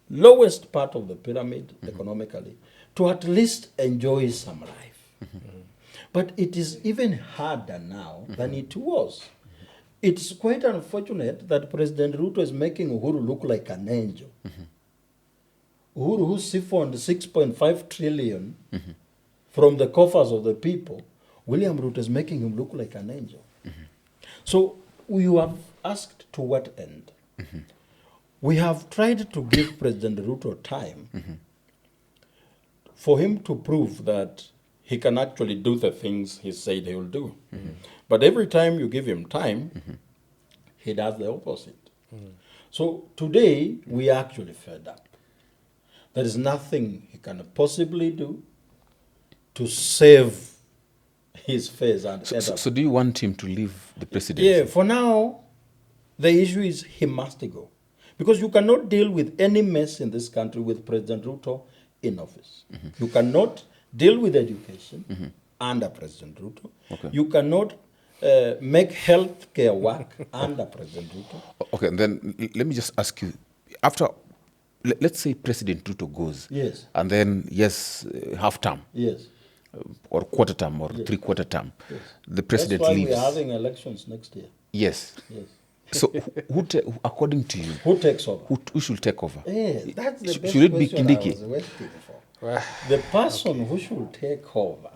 lowest part of the pyramid economically to at least enjoy some life. But it is even harder now than it was. It's quite unfortunate that President Ruto is making Uhuru look like an angel. Uhuru, who siphoned 6.5 trillion from the coffers of the people, William Ruto is making him look like an angel. So you have asked to what end? We have tried to give President Ruto time for him to prove that he can actually do the things he said he will do. But every time you give him time, he does the opposite. So today, we are actually fed up. There is nothing he can possibly do to save his face. And So do you want him to leave the presidency? yeah, for now, the issue is he must go. Because you cannot deal with any mess in this country with President Ruto in office. You cannot deal with education under President Ruto. Okay. You cannot make health care work under President Ruto. Okay, and then let me just ask you, after, let's say President Ruto goes, Yes. and then, half term, Yes. or quarter term, or three-quarter term, Yes. the president That's why leaves. we are having elections next year. Yes. Yes. So according to you, Who takes over? who should take over? Yeah, that's the best Should it be question I Kindiki? was waiting for. The person who should take over,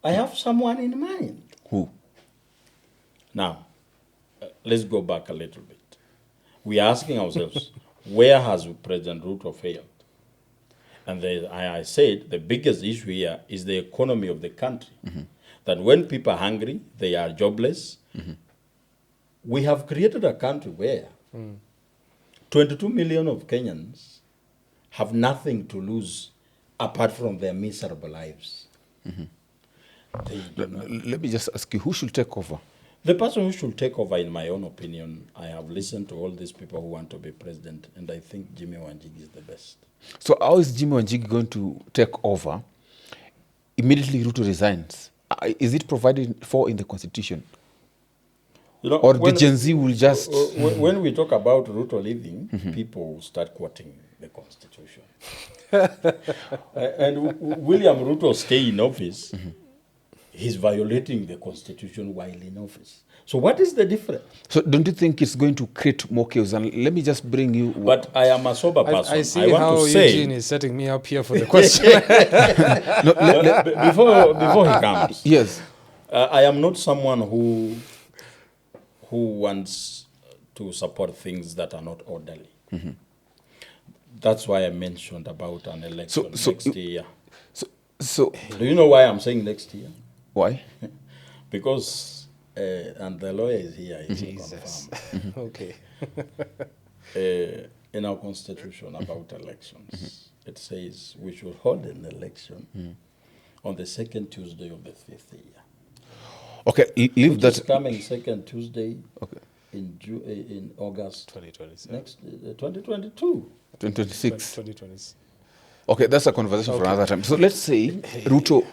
I have someone in mind. Who? Now, let's go back a little bit. We are asking ourselves, where has President Ruto failed? And I said the biggest issue here is the economy of the country. That when people are hungry, they are jobless. We have created a country where 22 million of Kenyans have nothing to lose apart from their miserable lives. They do not. Let me just ask you, who should take over? The person who should take over, in my own opinion, I have listened to all these people who want to be president, and I think Jimmy Wanjigi is the best. So how is Jimmy Wanjigi going to take over? Immediately Ruto resigns. Is it provided for in the constitution? You know, Or the Gen Z will just... when we talk about Ruto leaving, people will start quoting the constitution. And William Ruto stay in office, he's violating the constitution while in office. So what is the difference? So don't you think it's going to create more chaos? And let me just bring you... But I am a sober person. I see want how to say, Eugene is setting me up here for the question. before he comes, Yes. I am not someone who wants to support things that are not orderly. That's why I mentioned about an election next year. So Do you know why I'm saying next year? why? Because, and the lawyer is here, he will Jesus. confirm. Okay. In our constitution about elections, it says we should hold an election on the second Tuesday of the 5th year. Okay, leave Which that... is coming second Tuesday Okay. in August 2027. next 2022. 2026. 2020. Okay, that's a conversation for another time. So let's say Ruto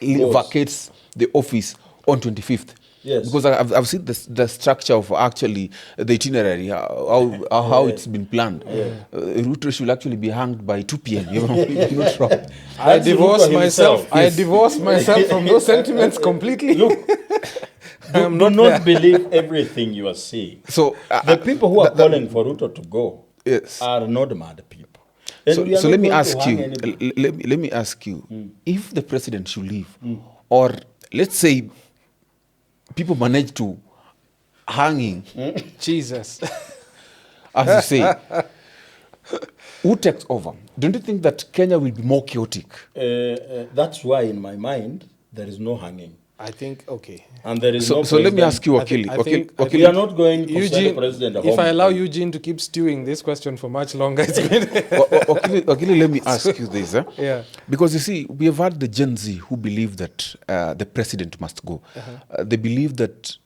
vacates the office on 25th. Yes. Because I've seen the structure of actually the itinerary, how it's been planned. Ruto should actually be hanged by 2 p.m. You know, you're not wrong. I That's divorced Ruto myself. himself. I divorced myself from those sentiments completely. Look, do not believe everything you are seeing. So The people who are calling for Ruto to go yes. are not mad people. And we are So not let me going to ask hang you. anybody. Let me ask you, if the president should leave, or let's say people manage to hanging, Jesus. as you say, who takes over? Don't you think that Kenya will be more chaotic? That's why, in my mind, there is no hanging. I think, okay. And there is So, no so let me president- ask you, I think- Wakili. I think- I Wakili, We are not going to send the Eugene, president if home. I allow Eugene to keep stewing this question for much longer, it's going to... Wakili, let me ask you this. Yeah. Because you see, we have had the Gen Z who believe that the president must go. They believe that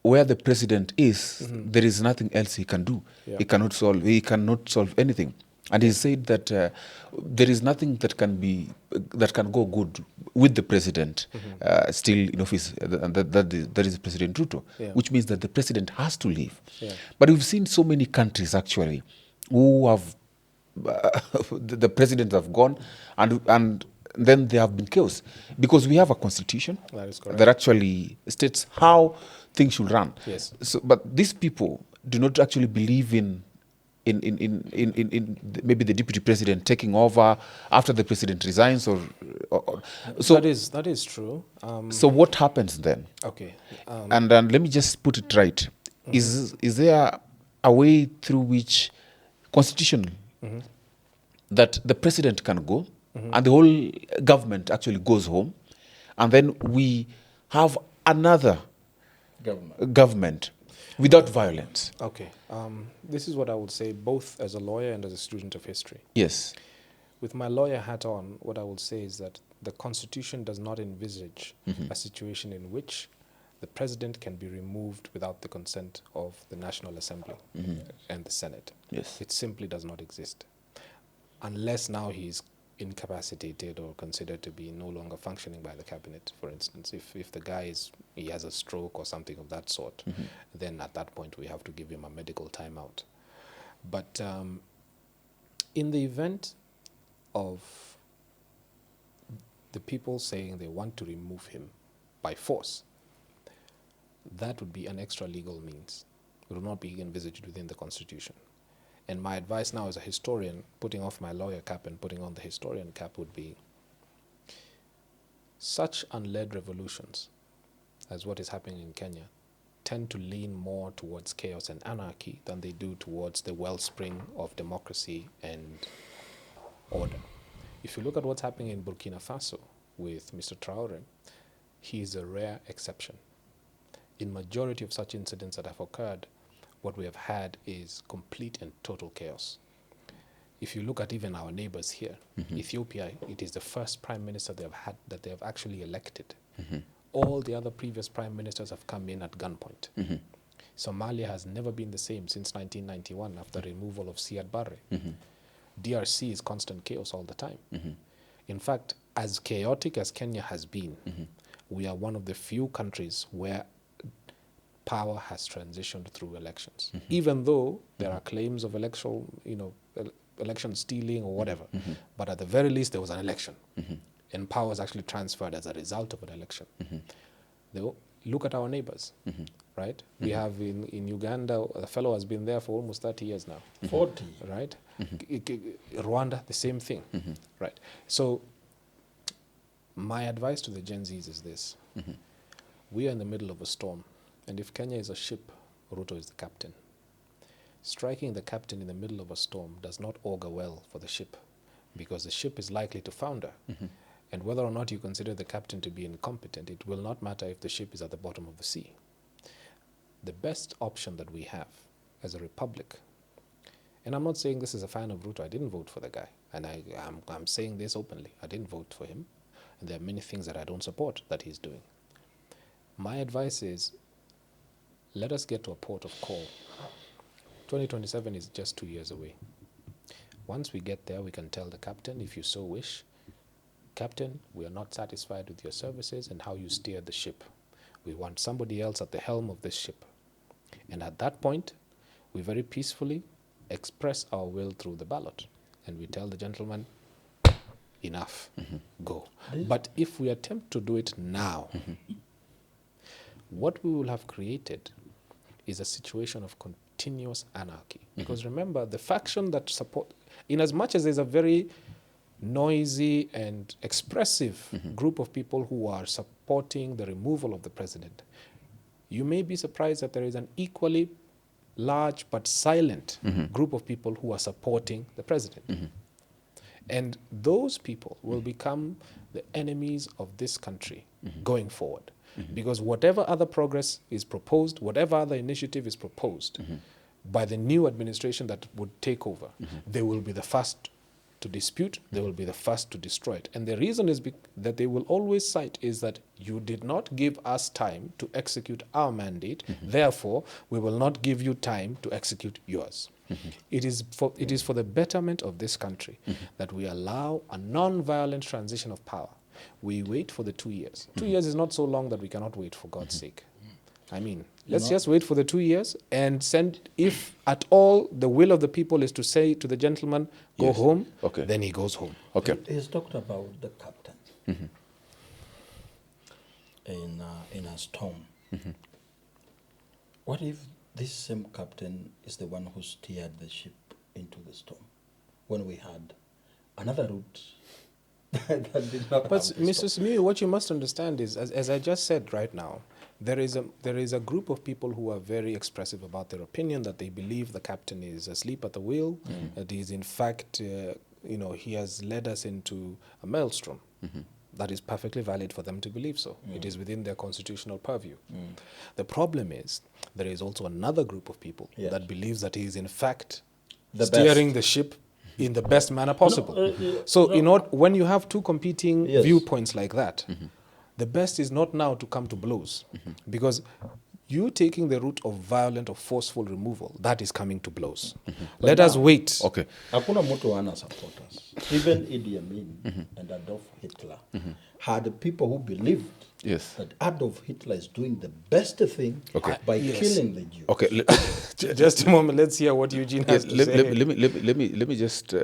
where the president is, there is nothing else he can do. Yeah. He cannot solve anything. And he said that there is nothing that can go good with the president still in office, and that is President Ruto, Yeah. which means that the president has to leave. Yeah. But we've seen so many countries actually who have the presidents have gone, and then there have been chaos because we have a constitution That is correct. that actually states how things should run. Yes. So, but these people do not actually believe in maybe the deputy president taking over after the president resigns, or so. That is true. So what happens then? Okay. And let me just put it right: is there a way through which constitutional that the president can go and the whole government actually goes home, and then we have another government without violence? Okay. This is what I would say, both as a lawyer and as a student of history. Yes. With my lawyer hat on, what I would say is that the Constitution does not envisage a situation in which the president can be removed without the consent of the National Assembly and the Senate. Yes. It simply does not exist. Unless now he's incapacitated or considered to be no longer functioning by the cabinet, for instance. If the guy he has a stroke or something of that sort, then at that point we have to give him a medical timeout. But in the event of the people saying they want to remove him by force, that would be an extra legal means. It will not be envisaged within the Constitution. And my advice now as a historian, putting off my lawyer cap and putting on the historian cap, would be such unled revolutions as what is happening in Kenya tend to lean more towards chaos and anarchy than they do towards the wellspring of democracy and order. If you look at what's happening in Burkina Faso with Mr. Traore, he is a rare exception. In majority of such incidents that have occurred, what we have had is complete and total chaos. If you look at even our neighbors here, Ethiopia, it is the first prime minister they have had that they have actually elected. All the other previous prime ministers have come in at gunpoint. Somalia has never been the same since 1991 after removal of Siad Barre. DRC is constant chaos all the time. In fact, as chaotic as Kenya has been, we are one of the few countries where power has transitioned through elections, even though there are claims of election stealing or whatever. But at the very least, there was an election, and power was actually transferred as a result of an election. Look at our neighbors, right? We have in Uganda, a fellow has been there for almost 30 years now. 40. Right? Rwanda, the same thing, right? So my advice to the Gen Zs is this. We are in the middle of a storm. And if Kenya is a ship, Ruto is the captain. Striking the captain in the middle of a storm does not augur well for the ship, because the ship is likely to founder. And whether or not you consider the captain to be incompetent, it will not matter if the ship is at the bottom of the sea. The best option that we have as a republic, and I'm not saying this as a fan of Ruto, I didn't vote for the guy, and I'm saying this openly, I didn't vote for him, and there are many things that I don't support that he's doing. My advice is, let us get to a port of call. 2027 is just 2 years away. Once we get there, we can tell the captain, if you so wish, Captain, we are not satisfied with your services and how you steer the ship. We want somebody else at the helm of this ship. And at that point, we very peacefully express our will through the ballot. And we tell the gentleman, enough, go. But if we attempt to do it now, what we will have created is a situation of continuous anarchy. Because remember, the faction that support, in as much as there's a very noisy and expressive group of people who are supporting the removal of the president, you may be surprised that there is an equally large but silent group of people who are supporting the president. And those people will become the enemies of this country going forward. Because whatever other progress is proposed, whatever other initiative is proposed by the new administration that would take over, they will be the first to dispute, they will be the first to destroy it. And the reason is that they will always cite is that you did not give us time to execute our mandate, therefore we will not give you time to execute yours. It is for the betterment of this country that we allow a non-violent transition of power. We wait for the 2 years. 2 years is not so long that we cannot wait, for God's sake. I mean, let's just wait for the 2 years and send, if at all the will of the people is to say to the gentleman, go home, then he goes home. Okay. He's talked about the captain in a storm. What if this same captain is the one who steered the ship into the storm when we had another route that did not But have the Mr. storm? Simiyu, what you must understand is, as I just said right now, there is a group of people who are very expressive about their opinion, that they believe the captain is asleep at the wheel, that he's in fact, he has led us into a maelstrom. That is perfectly valid for them to believe so. It is within their constitutional purview. The problem is, there is also another group of people that believes that he is in fact steering the ship in the best manner possible. When you have two competing viewpoints like that, the best is not now to come to blows, because you taking the route of violent or forceful removal, that is coming to blows. Let us wait. Okay. Hakuna mtu ana supporters. Even Idi Amin and Adolf Hitler had people who believed that Adolf Hitler is doing the best thing by killing the Jews. Okay. Just a moment. Let's hear what Eugene has to say. Let me just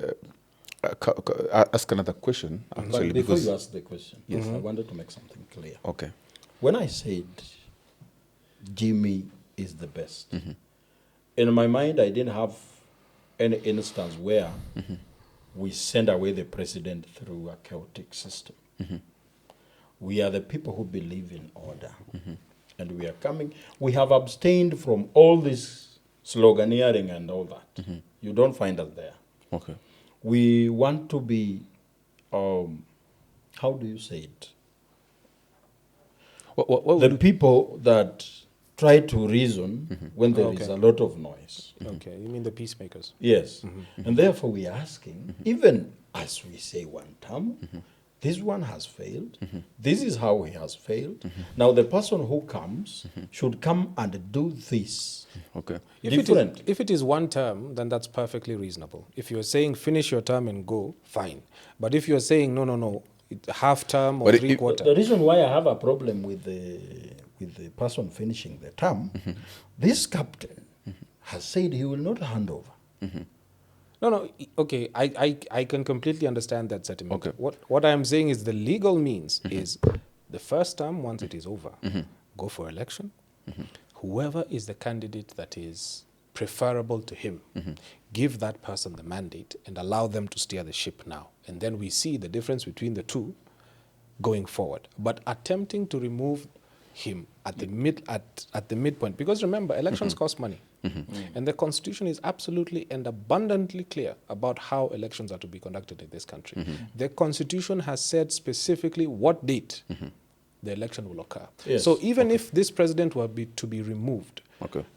ask another question. Actually, But before you ask the question, I wanted to make something clear. Okay. When I said Jimmy is the best, in my mind I didn't have any instance where we send away the president through a chaotic system. We are the people who believe in order. And we are coming. We have abstained from all this sloganeering and all that. You don't find us there. Okay. We want to be, how do you say it? The people that try to reason when there is a lot of noise. Okay, you mean the peacemakers? Yes. And therefore we are asking, even as we say one term, this one has failed. This is how he has failed. Now the person who comes should come and do this. Okay. If it is one term, then that's perfectly reasonable. If you're saying finish your term and go, fine. But if you're saying no, half term or three-quarter. The reason why I have a problem with the person finishing the term, this captain has said he will not hand over. No, okay, I can completely understand that sentiment. Okay. What I am saying is the legal means is the first term, once it is over, go for election. Whoever is the candidate that is preferable to him, give that person the mandate and allow them to steer the ship now. And then we see the difference between the two going forward. But attempting to remove him at the midpoint, because remember, elections cost money. And the Constitution is absolutely and abundantly clear about how elections are to be conducted in this country. The Constitution has said specifically what date the election will occur. Yes. So even if this president were to be removed,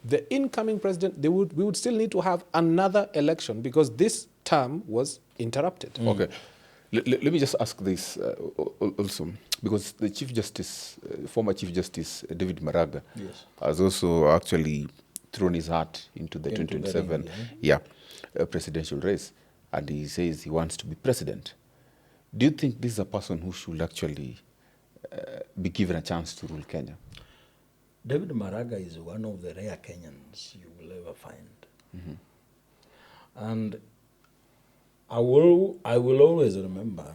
the incoming president, we would still need to have another election because this term was interrupted. Okay. Let me just ask this also, because the Chief Justice, former Chief Justice David Maraga, has also actually thrown his heart into the 2027 presidential race, and he says he wants to be president. Do you think this is a person who should actually be given a chance to rule Kenya? David Maraga is one of the rare Kenyans you will ever find. And I will always remember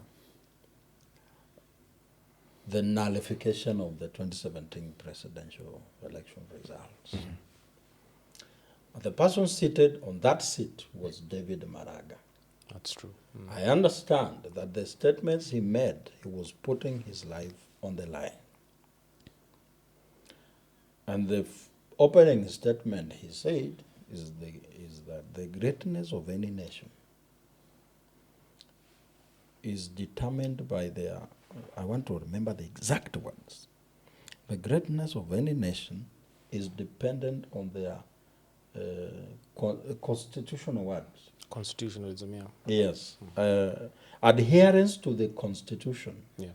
the nullification of the 2017 presidential election results. The person seated on that seat was David Maraga. That's true. I understand that the statements he made, he was putting his life on the line. And the opening statement he said is that the greatness of any nation is determined by their, I want to remember the exact words, The greatness of any nation is dependent on their constitutional words. Constitutionalism, yeah. Yes. Adherence to the constitution Yeah.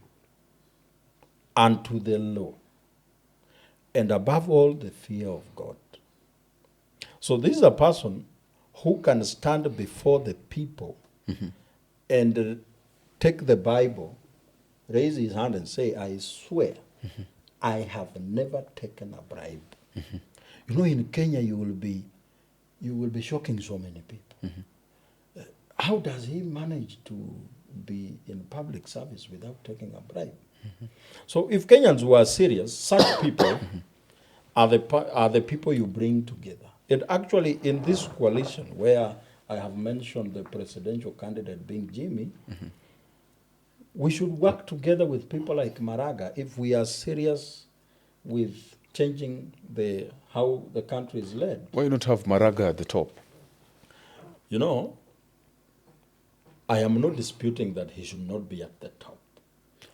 and to the law. And above all, the fear of God. So this is a person who can stand before the people and take the Bible, raise his hand and say, I swear, I have never taken a bribe. You know, in Kenya, you will be shocking so many people. How does he manage to be in public service without taking a bribe? So if Kenyans were serious, such people are the people you bring together. And actually, in this coalition, where I have mentioned the presidential candidate being Jimmy, we should work together with people like Maraga if we are serious with changing how the country is led. Why not have Maraga at the top? You know, I am not disputing that he should not be at the top.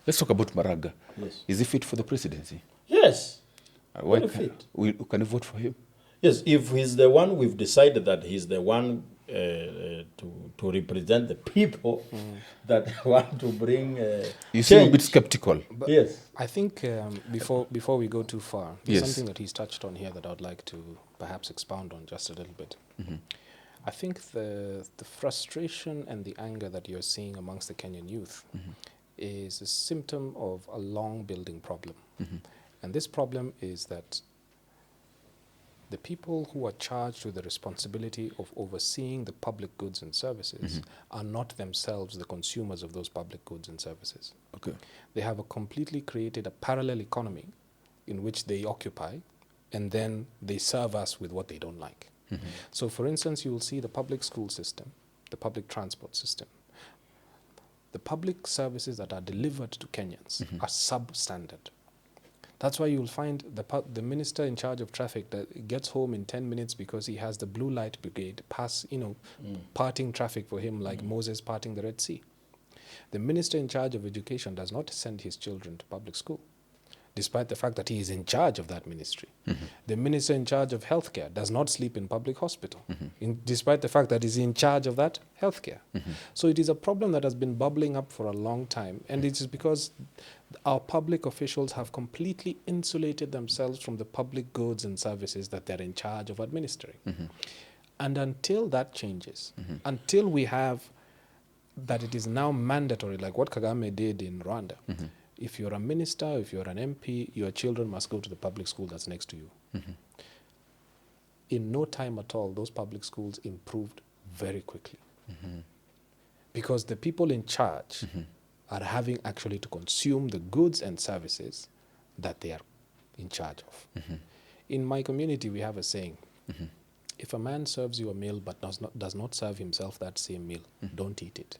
Let's talk about Maraga. Yes. Is he fit for the presidency? Yes. Why Very fit. Can you vote for him? Yes, if he's the one, we've decided that he's the one to represent the people that want to bring You seem a change. bit skeptical. But Yes. I think before we go too far, Yes. there's something that he's touched on here that I'd like to perhaps expound on just a little bit. I think the frustration and the anger that you're seeing amongst the Kenyan youth is a symptom of a long building problem. And this problem is that the people who are charged with the responsibility of overseeing the public goods and services are not themselves the consumers of those public goods and services. Okay. They have completely created a parallel economy in which they occupy, and then they serve us with what they don't like. So for instance, you will see the public school system, the public transport system. The public services that are delivered to Kenyans are substandard. That's why you'll find the minister in charge of traffic that gets home in 10 minutes because he has the blue light brigade parting traffic for him like Moses parting the Red Sea. The minister in charge of education does not send his children to public school, despite the fact that he is in charge of that ministry. The minister in charge of healthcare does not sleep in public hospital, despite the fact that he's in charge of that healthcare. So it is a problem that has been bubbling up for a long time, and it is because our public officials have completely insulated themselves from the public goods and services that they're in charge of administering. And until that changes, until we have that it is now mandatory, like what Kagame did in Rwanda, if you're a minister, if you're an MP, your children must go to the public school that's next to you. In no time at all, those public schools improved very quickly. Because the people in charge are having actually to consume the goods and services that they are in charge of. In my community, we have a saying, if a man serves you a meal but does not serve himself that same meal, don't eat it.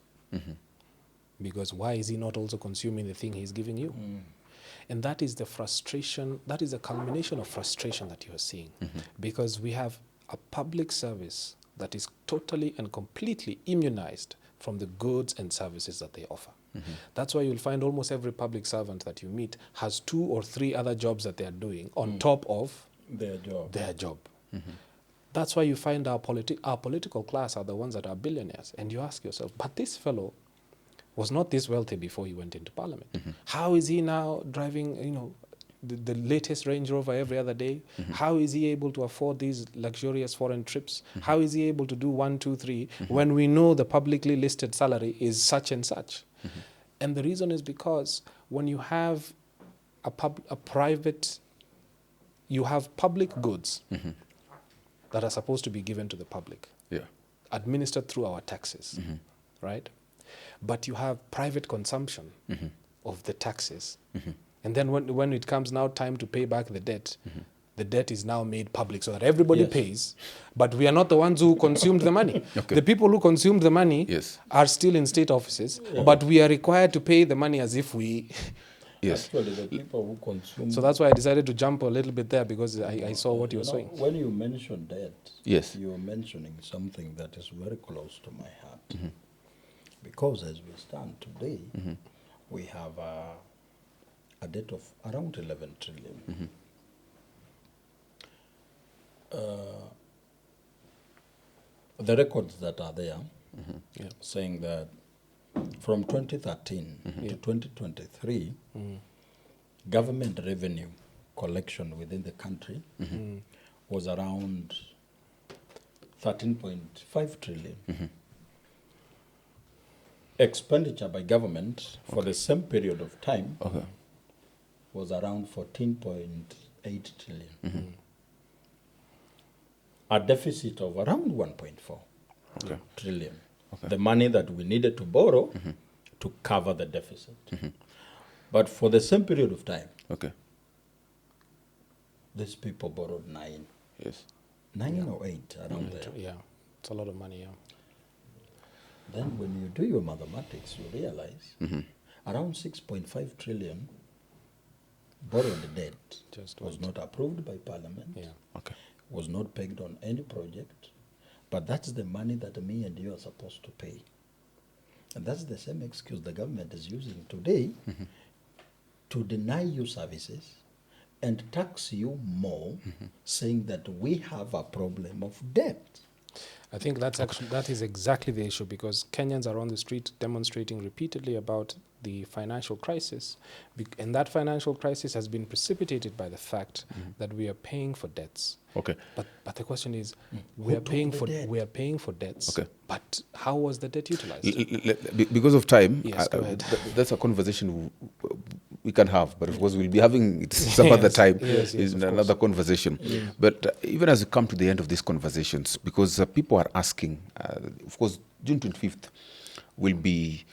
Because why is he not also consuming the thing he's giving you? And that is the frustration, that is the culmination of frustration that you are seeing. Because we have a public service that is totally and completely immunized from the goods and services that they offer. That's why you'll find almost every public servant that you meet has 2 or 3 other jobs that they are doing on top of their job. That's why you find our political class are the ones that are billionaires. And you ask yourself, but this fellow was not this wealthy before he went into parliament. How is he now driving, the latest Range Rover every other day? How is he able to afford these luxurious foreign trips? How is he able to do 1, 2, 3 when we know the publicly listed salary is such and such? And the reason is because when you have you have public goods that are supposed to be given to the public, administered through our taxes, right? But you have private consumption of the taxes. And then when it comes now time to pay back the debt, the debt is now made public so that everybody pays, but we are not the ones who consumed the money. The people who consumed the money are still in state offices, but we are required to pay the money as if we... Actually, the people who consume... So that's why I decided to jump a little bit there, because I saw what you were saying. When you mention debt, you are mentioning something that is very close to my heart. Because as we stand today, we have a debt of around 11 trillion. Mm-hmm. The records that are there Yeah. saying that from 2013 Yeah. to 2023, government revenue collection within the country was around 13.5 trillion. Expenditure by government for the same period of time Okay. was around 14.8 trillion. A deficit of around 1.4 Okay. trillion. Okay. The money that we needed to borrow to cover the deficit. But for the same period of time, Okay. these people borrowed nine Yes. or eight around there. Yeah. It's a lot of money, yeah. Then when you do your mathematics, you realize around 6.5 trillion borrowed debt Just was not approved by parliament, Yeah. Okay. was not pegged on any project, but that's the money that me and you are supposed to pay. And that's the same excuse the government is using today to deny you services and tax you more, saying that we have a problem of debt. I think that is exactly the issue, because Kenyans are on the street demonstrating repeatedly about the financial crisis, and that financial crisis has been precipitated by the fact that we are paying for debts. Okay. But the question is, Who took the debt? we are paying for debts. Okay. But how was the debt utilized? Because of time, Yes, go ahead. that's a conversation we can have, but of course we'll be having it some other time. Yes, Is of another conversation. But even as we come to the end of these conversations, because people are asking, of course, June 25th will be,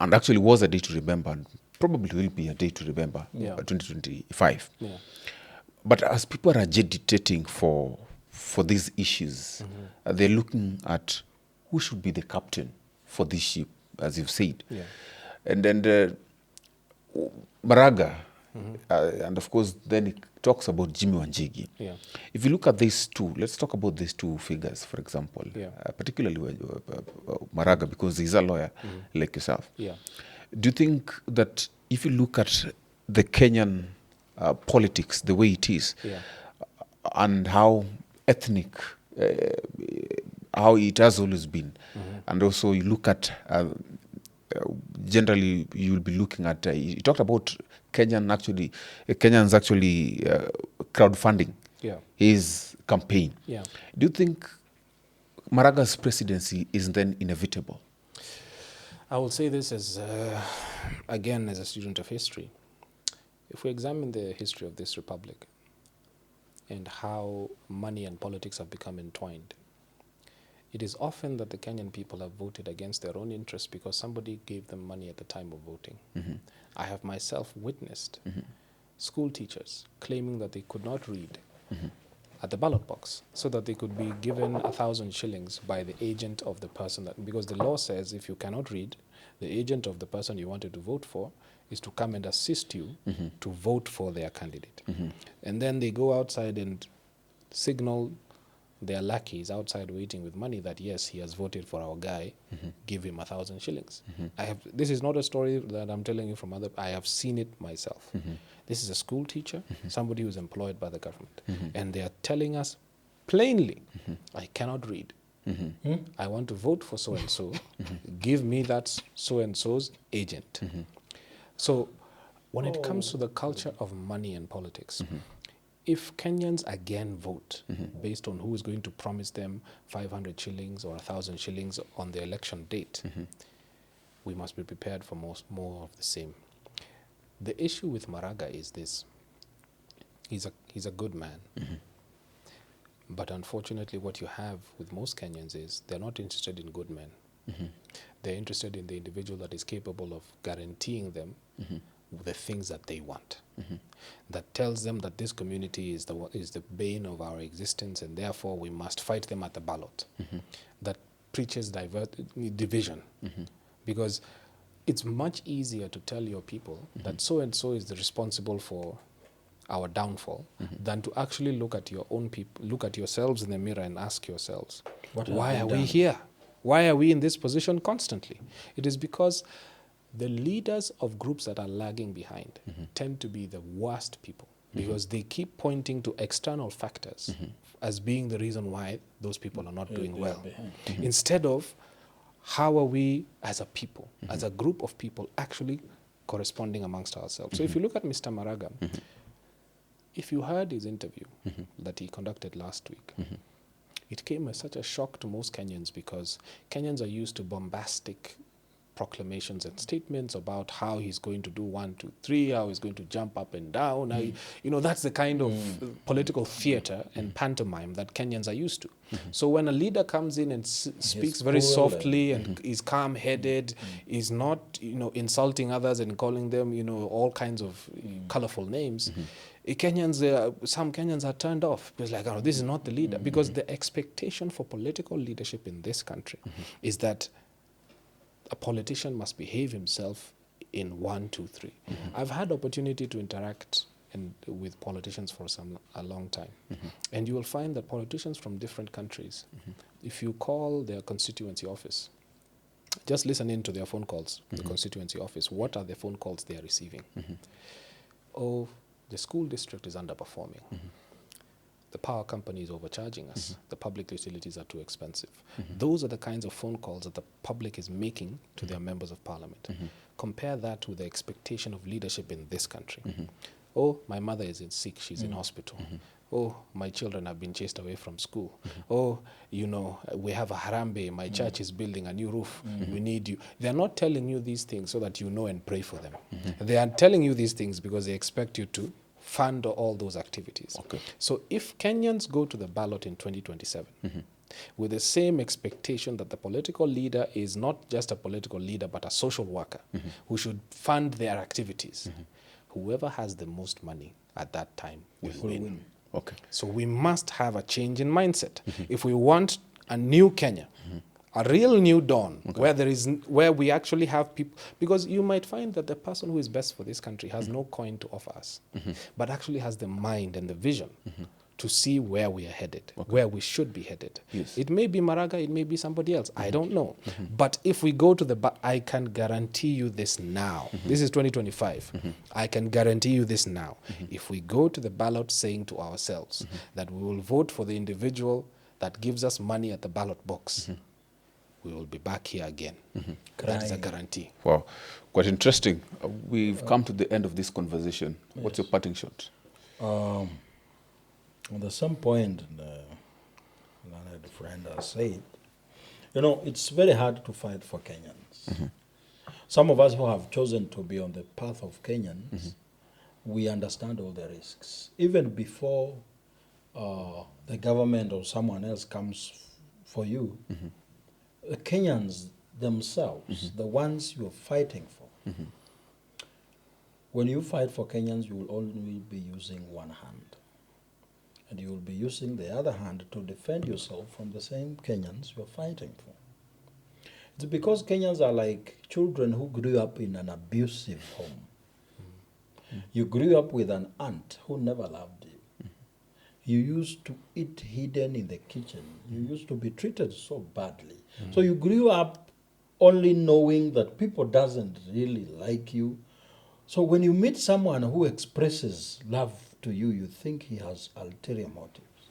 and actually was a day to remember, and probably will be a day to remember, 2025. Yeah. But as people are agitating for these issues, they're looking at who should be the captain for this ship, as you've said. Yeah. And then Maraga, and of course, then it talks about Jimmy Wanjigi. Yeah. If you look at these two, let's talk about these two figures, for example, Yeah. particularly Maraga, because he's a lawyer like yourself. Yeah. Do you think that if you look at the Kenyan politics, the way it is, Yeah. and how ethnic, how it has always been, and also you look at, generally you'll be looking at, you talked about Kenyans actually crowdfunding Yeah. his campaign. Yeah. Do you think Maraga's presidency is then inevitable? I will say this as, again, as a student of history. If we examine the history of this republic and how money and politics have become entwined, it is often that the Kenyan people have voted against their own interests because somebody gave them money at the time of voting. I have myself witnessed school teachers claiming that they could not read at the ballot box so that they could be given 1,000 shillings by the agent of the person that, because the law says if you cannot read, the agent of the person you wanted to vote for is to come and assist you to vote for their candidate. And then they go outside and signal their lackeys outside waiting with money that yes, he has voted for our guy, give him 1,000 shillings. This is not a story that I'm telling you from other, I have seen it myself. This is a school teacher, somebody who's employed by the government, and they are telling us plainly, I cannot read. I want to vote for so-and-so, give me that so-and-so's agent. So when it comes to the culture of money and politics, if Kenyans again vote based on who is going to promise them 500 shillings or 1,000 shillings on the election date, we must be prepared for more of the same. The issue with Maraga is this. He's a good man. But unfortunately, what you have with most Kenyans is they're not interested in good men. They're interested in the individual that is capable of guaranteeing them the things that they want. That tells them that this community is the bane of our existence and therefore we must fight them at the ballot. That preaches division. Because it's much easier to tell your people that so-and-so is the responsible for our downfall than to actually look at your own people, look at yourselves in the mirror and ask yourselves, why are we here? Why are we in this position constantly? It is because The leaders of groups that are lagging behind tend to be the worst people because they keep pointing to external factors as being the reason why those people are not doing well. Instead of how are we as a people, as a group of people, actually corresponding amongst ourselves. So if you look at Mr. Maraga, if you heard his interview that he conducted last week, it came as such a shock to most Kenyans because Kenyans are used to bombastic proclamations and statements about how he's going to do 1, 2, 3, how he's going to jump up and down. How that's the kind of political theater and pantomime that Kenyans are used to. So when a leader comes in and speaks very softly and is calm-headed, is not insulting others and calling them all kinds of colorful names, some Kenyans are turned off. It's like, oh, this is not the leader. Because the expectation for political leadership in this country is that a politician must behave himself in 1, 2, 3. I've had opportunity to interact with politicians for a long time. And you will find that politicians from different countries, if you call their constituency office, just listen in to their phone calls, the constituency office. What are the phone calls they are receiving? Oh, the school district is underperforming. The power company is overcharging us. The public utilities are too expensive. Those are the kinds of phone calls that the public is making to their members of parliament. Compare that with the expectation of leadership in this country. Oh, my mother is sick, she's in hospital. Oh, my children have been chased away from school. Oh, we have a harambe, my church is building a new roof. We need you. They're not telling you these things so that you know and pray for them. They are telling you these things because they expect you to fund all those activities. Okay. So if Kenyans go to the ballot in 2027 with the same expectation that the political leader is not just a political leader but a social worker who should fund their activities, whoever has the most money at that time will win. Okay. So we must have a change in mindset. If we want a new Kenya, a real new dawn, where we actually have people, because you might find that the person who is best for this country has no coin to offer us, but actually has the mind and the vision to see where we are headed, where we should be headed. Yes. It may be Maraga, it may be somebody else, I don't know. But if we go to I can guarantee you this now. This is 2025. I can guarantee you this now. If we go to the ballot saying to ourselves that we will vote for the individual that gives us money at the ballot box, we will be back here again. That is a guarantee. Wow, quite interesting. We've come to the end of this conversation. What's your parting shot? At some point, a friend has said, it's very hard to fight for Kenyans. Some of us who have chosen to be on the path of Kenyans, we understand all the risks. Even before the government or someone else comes for you, the Kenyans themselves, the ones you're fighting for, when you fight for Kenyans, you will only be using one hand. And you will be using the other hand to defend yourself from the same Kenyans you're fighting for. It's because Kenyans are like children who grew up in an abusive home. You grew up with an aunt who never loved you. You used to eat hidden in the kitchen. You used to be treated so badly. So you grew up only knowing that people doesn't really like you. So when you meet someone who expresses love to you, you think he has ulterior motives.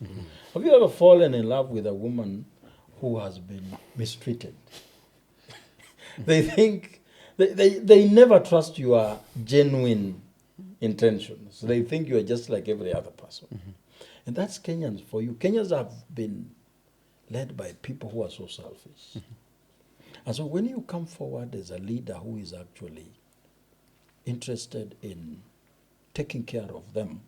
Have you ever fallen in love with a woman who has been mistreated? They think, they never trust your genuine intentions. They think you are just like every other person. And that's Kenyans for you. Kenyans have been led by people who are so selfish. And so when you come forward as a leader who is actually interested in taking care of them,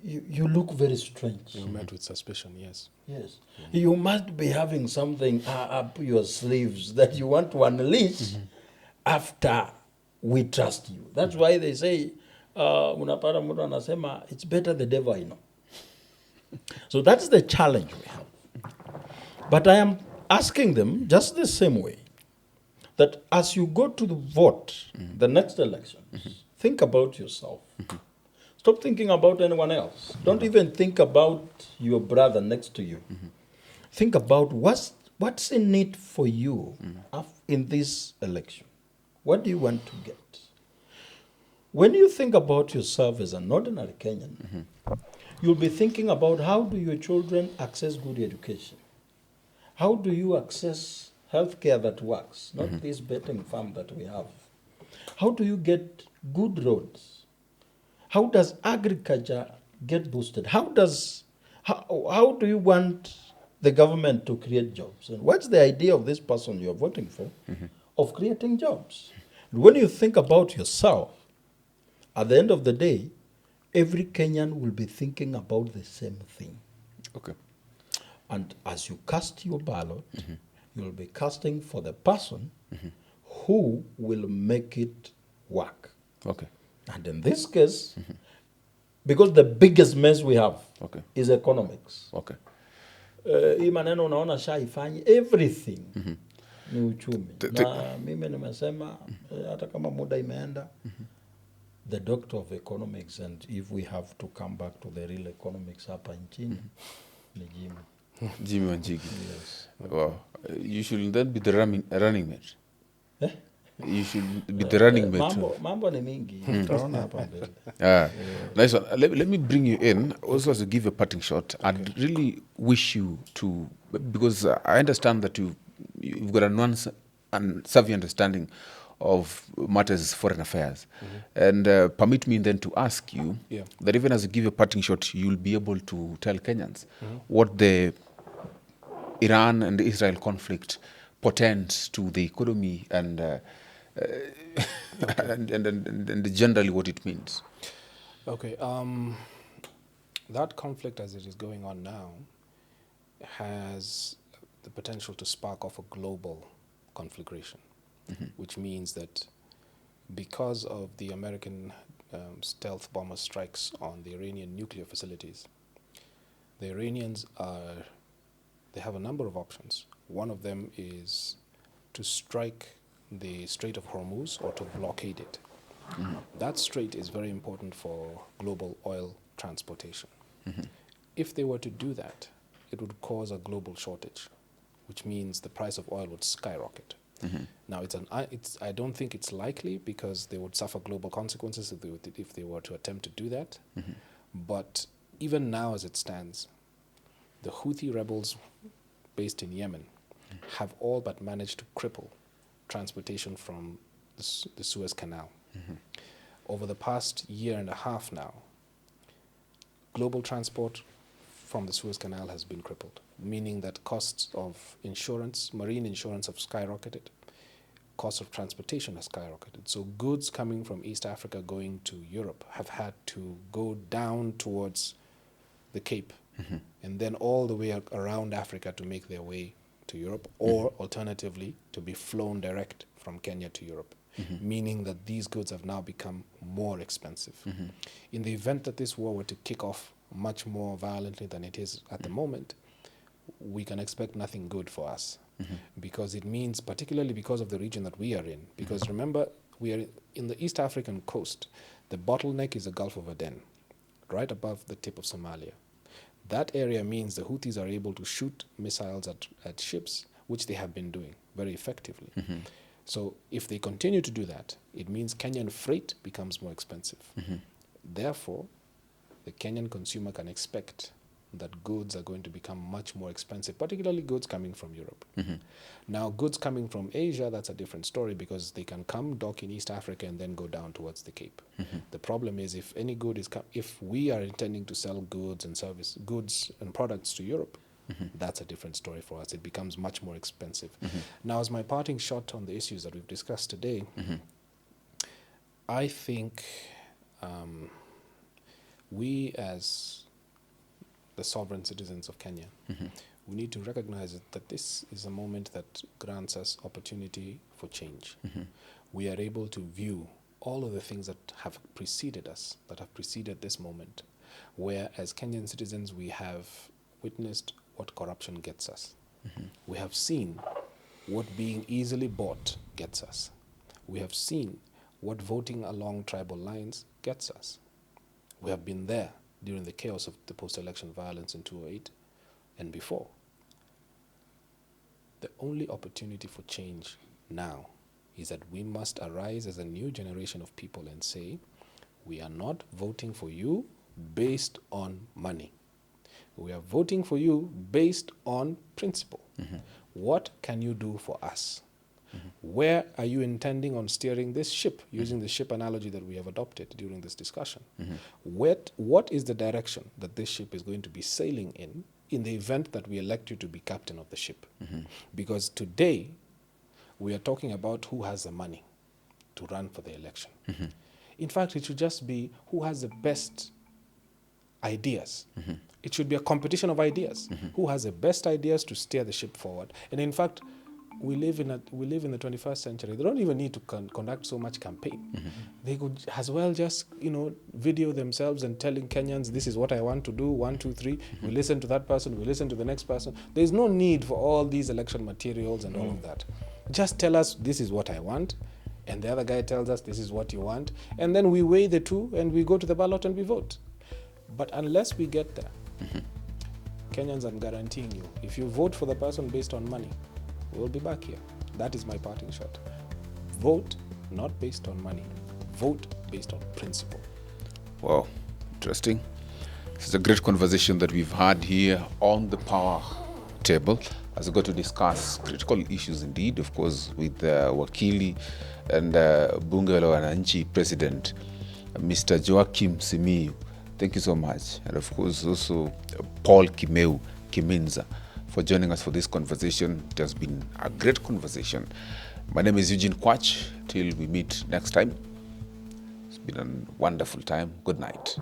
you look very strange. You're met with suspicion, yes. Yes. You must be having something up your sleeves that you want to unleash after we trust you. That's why they say, unapata mtu anasema, it's better the devil I know. So that's the challenge we have. But I am asking them just the same way, that as you go to the vote, the next elections, think about yourself. Stop thinking about anyone else. Don't even think about your brother next to you. Think about what's in it for you in this election. What do you want to get? When you think about yourself as an ordinary Kenyan, you'll be thinking about how do your children access good education? How do you access healthcare that works, not this betting farm that we have? How do you get good roads? How does agriculture get boosted? How do you want the government to create jobs? And what's the idea of this person you're voting for of creating jobs? And when you think about yourself, at the end of the day, every Kenyan will be thinking about the same thing. Okay. And as you cast your ballot, you'll be casting for the person who will make it work. Okay. And in this case, because the biggest mess we have Okay. is economics. Okay. Hii maneno unaona shaifanyi everything ni uchumi. Na mimi nimesema hata kama muda imeenda, the doctor of economics, and if we have to come back to the real economics hapa nchini, ni Jimmy. Jimmy Wanjigi. Yes. Wow. You should then be the running mate. Eh? You should be the running mate. Mambo ni mingi. Utaona hapa mbele. Nice one. Let me bring you in also to give a parting shot. Okay. I'd really wish you to, because I understand that you've got a nuance and savvy understanding of matters foreign affairs. And permit me then to ask you that even as you give a parting shot, you'll be able to tell Kenyans what the Iran and the Israel conflict portends to the economy and and generally what it means. Okay. That conflict as it is going on now has the potential to spark off a global conflagration, which means that because of the American stealth bomber strikes on the Iranian nuclear facilities, the Iranians they have a number of options. One of them is to strike the Strait of Hormuz or to blockade it. That strait is very important for global oil transportation. If they were to do that, it would cause a global shortage, which means the price of oil would skyrocket. Now, I don't think it's likely because they would suffer global consequences if they were to attempt to do that. But even now as it stands, the Houthi rebels based in Yemen have all but managed to cripple transportation from the Suez Canal. Over the past year and a half now, global transport from the Suez Canal has been crippled, meaning that costs of insurance, marine insurance, have skyrocketed. Cost of transportation has skyrocketed. So goods coming from East Africa going to Europe have had to go down towards the Cape and then all the way around Africa to make their way to Europe, or alternatively to be flown direct from Kenya to Europe, meaning that these goods have now become more expensive. In the event that this war were to kick off much more violently than it is at the moment, we can expect nothing good for us, because it means, particularly because of the region that we are in, because remember, we are in the East African coast. The bottleneck is the Gulf of Aden, right above the tip of Somalia. That area means the Houthis are able to shoot missiles at ships, which they have been doing very effectively. So if they continue to do that, it means Kenyan freight becomes more expensive. Therefore, the Kenyan consumer can expect that goods are going to become much more expensive, particularly goods coming from Europe. Now, goods coming from Asia, that's a different story because they can come, dock in East Africa, and then go down towards the Cape. The problem is if any good is, if we are intending to sell goods and products to Europe, that's a different story for us. It becomes much more expensive. Now, as my parting shot on the issues that we've discussed today, I think we as the sovereign citizens of Kenya, we need to recognize that this is a moment that grants us opportunity for change. We are able to view all of the things that have preceded us, that have preceded this moment, where as Kenyan citizens we have witnessed what corruption gets us. We have seen what being easily bought gets us. We have seen what voting along tribal lines gets us. We have been there during the chaos of the post-election violence in 2008 and before. The only opportunity for change now is that we must arise as a new generation of people and say, we are not voting for you based on money. We are voting for you based on principle. What can you do for us? Where are you intending on steering this ship, using the ship analogy that we have adopted during this discussion? What is the direction that this ship is going to be sailing in the event that we elect you to be captain of the ship? Because today, we are talking about who has the money to run for the election. In fact, it should just be who has the best ideas. It should be a competition of ideas. Who has the best ideas to steer the ship forward? And in fact, we live in the 21st century. They don't even need to conduct so much campaign. They could as well just video themselves and telling Kenyans, this is what I want to do, 1, 2, 3. We listen to that person, we listen to the next person. There's no need for all these election materials and all of that. Just tell us, this is what I want, and the other guy tells us, this is what you want, and then we weigh the two and we go to the ballot and we vote. But unless we get there, Kenyans, I'm guaranteeing you, if you vote for the person based on money, we'll be back here. That is my parting shot. Vote not based on money. Vote based on principle. Wow, interesting. This is a great conversation that we've had here on the power table as we go to discuss critical issues indeed, of course, with Wakili and Bunge la Wananchi President, Mr. Joachim Simiyu. Thank you so much. And of course, also Paul Kimeu Kiminza for joining us for this conversation. It has been a great conversation. My name is Eugene Kwach. Till we meet next time, it's been a wonderful time. Good night.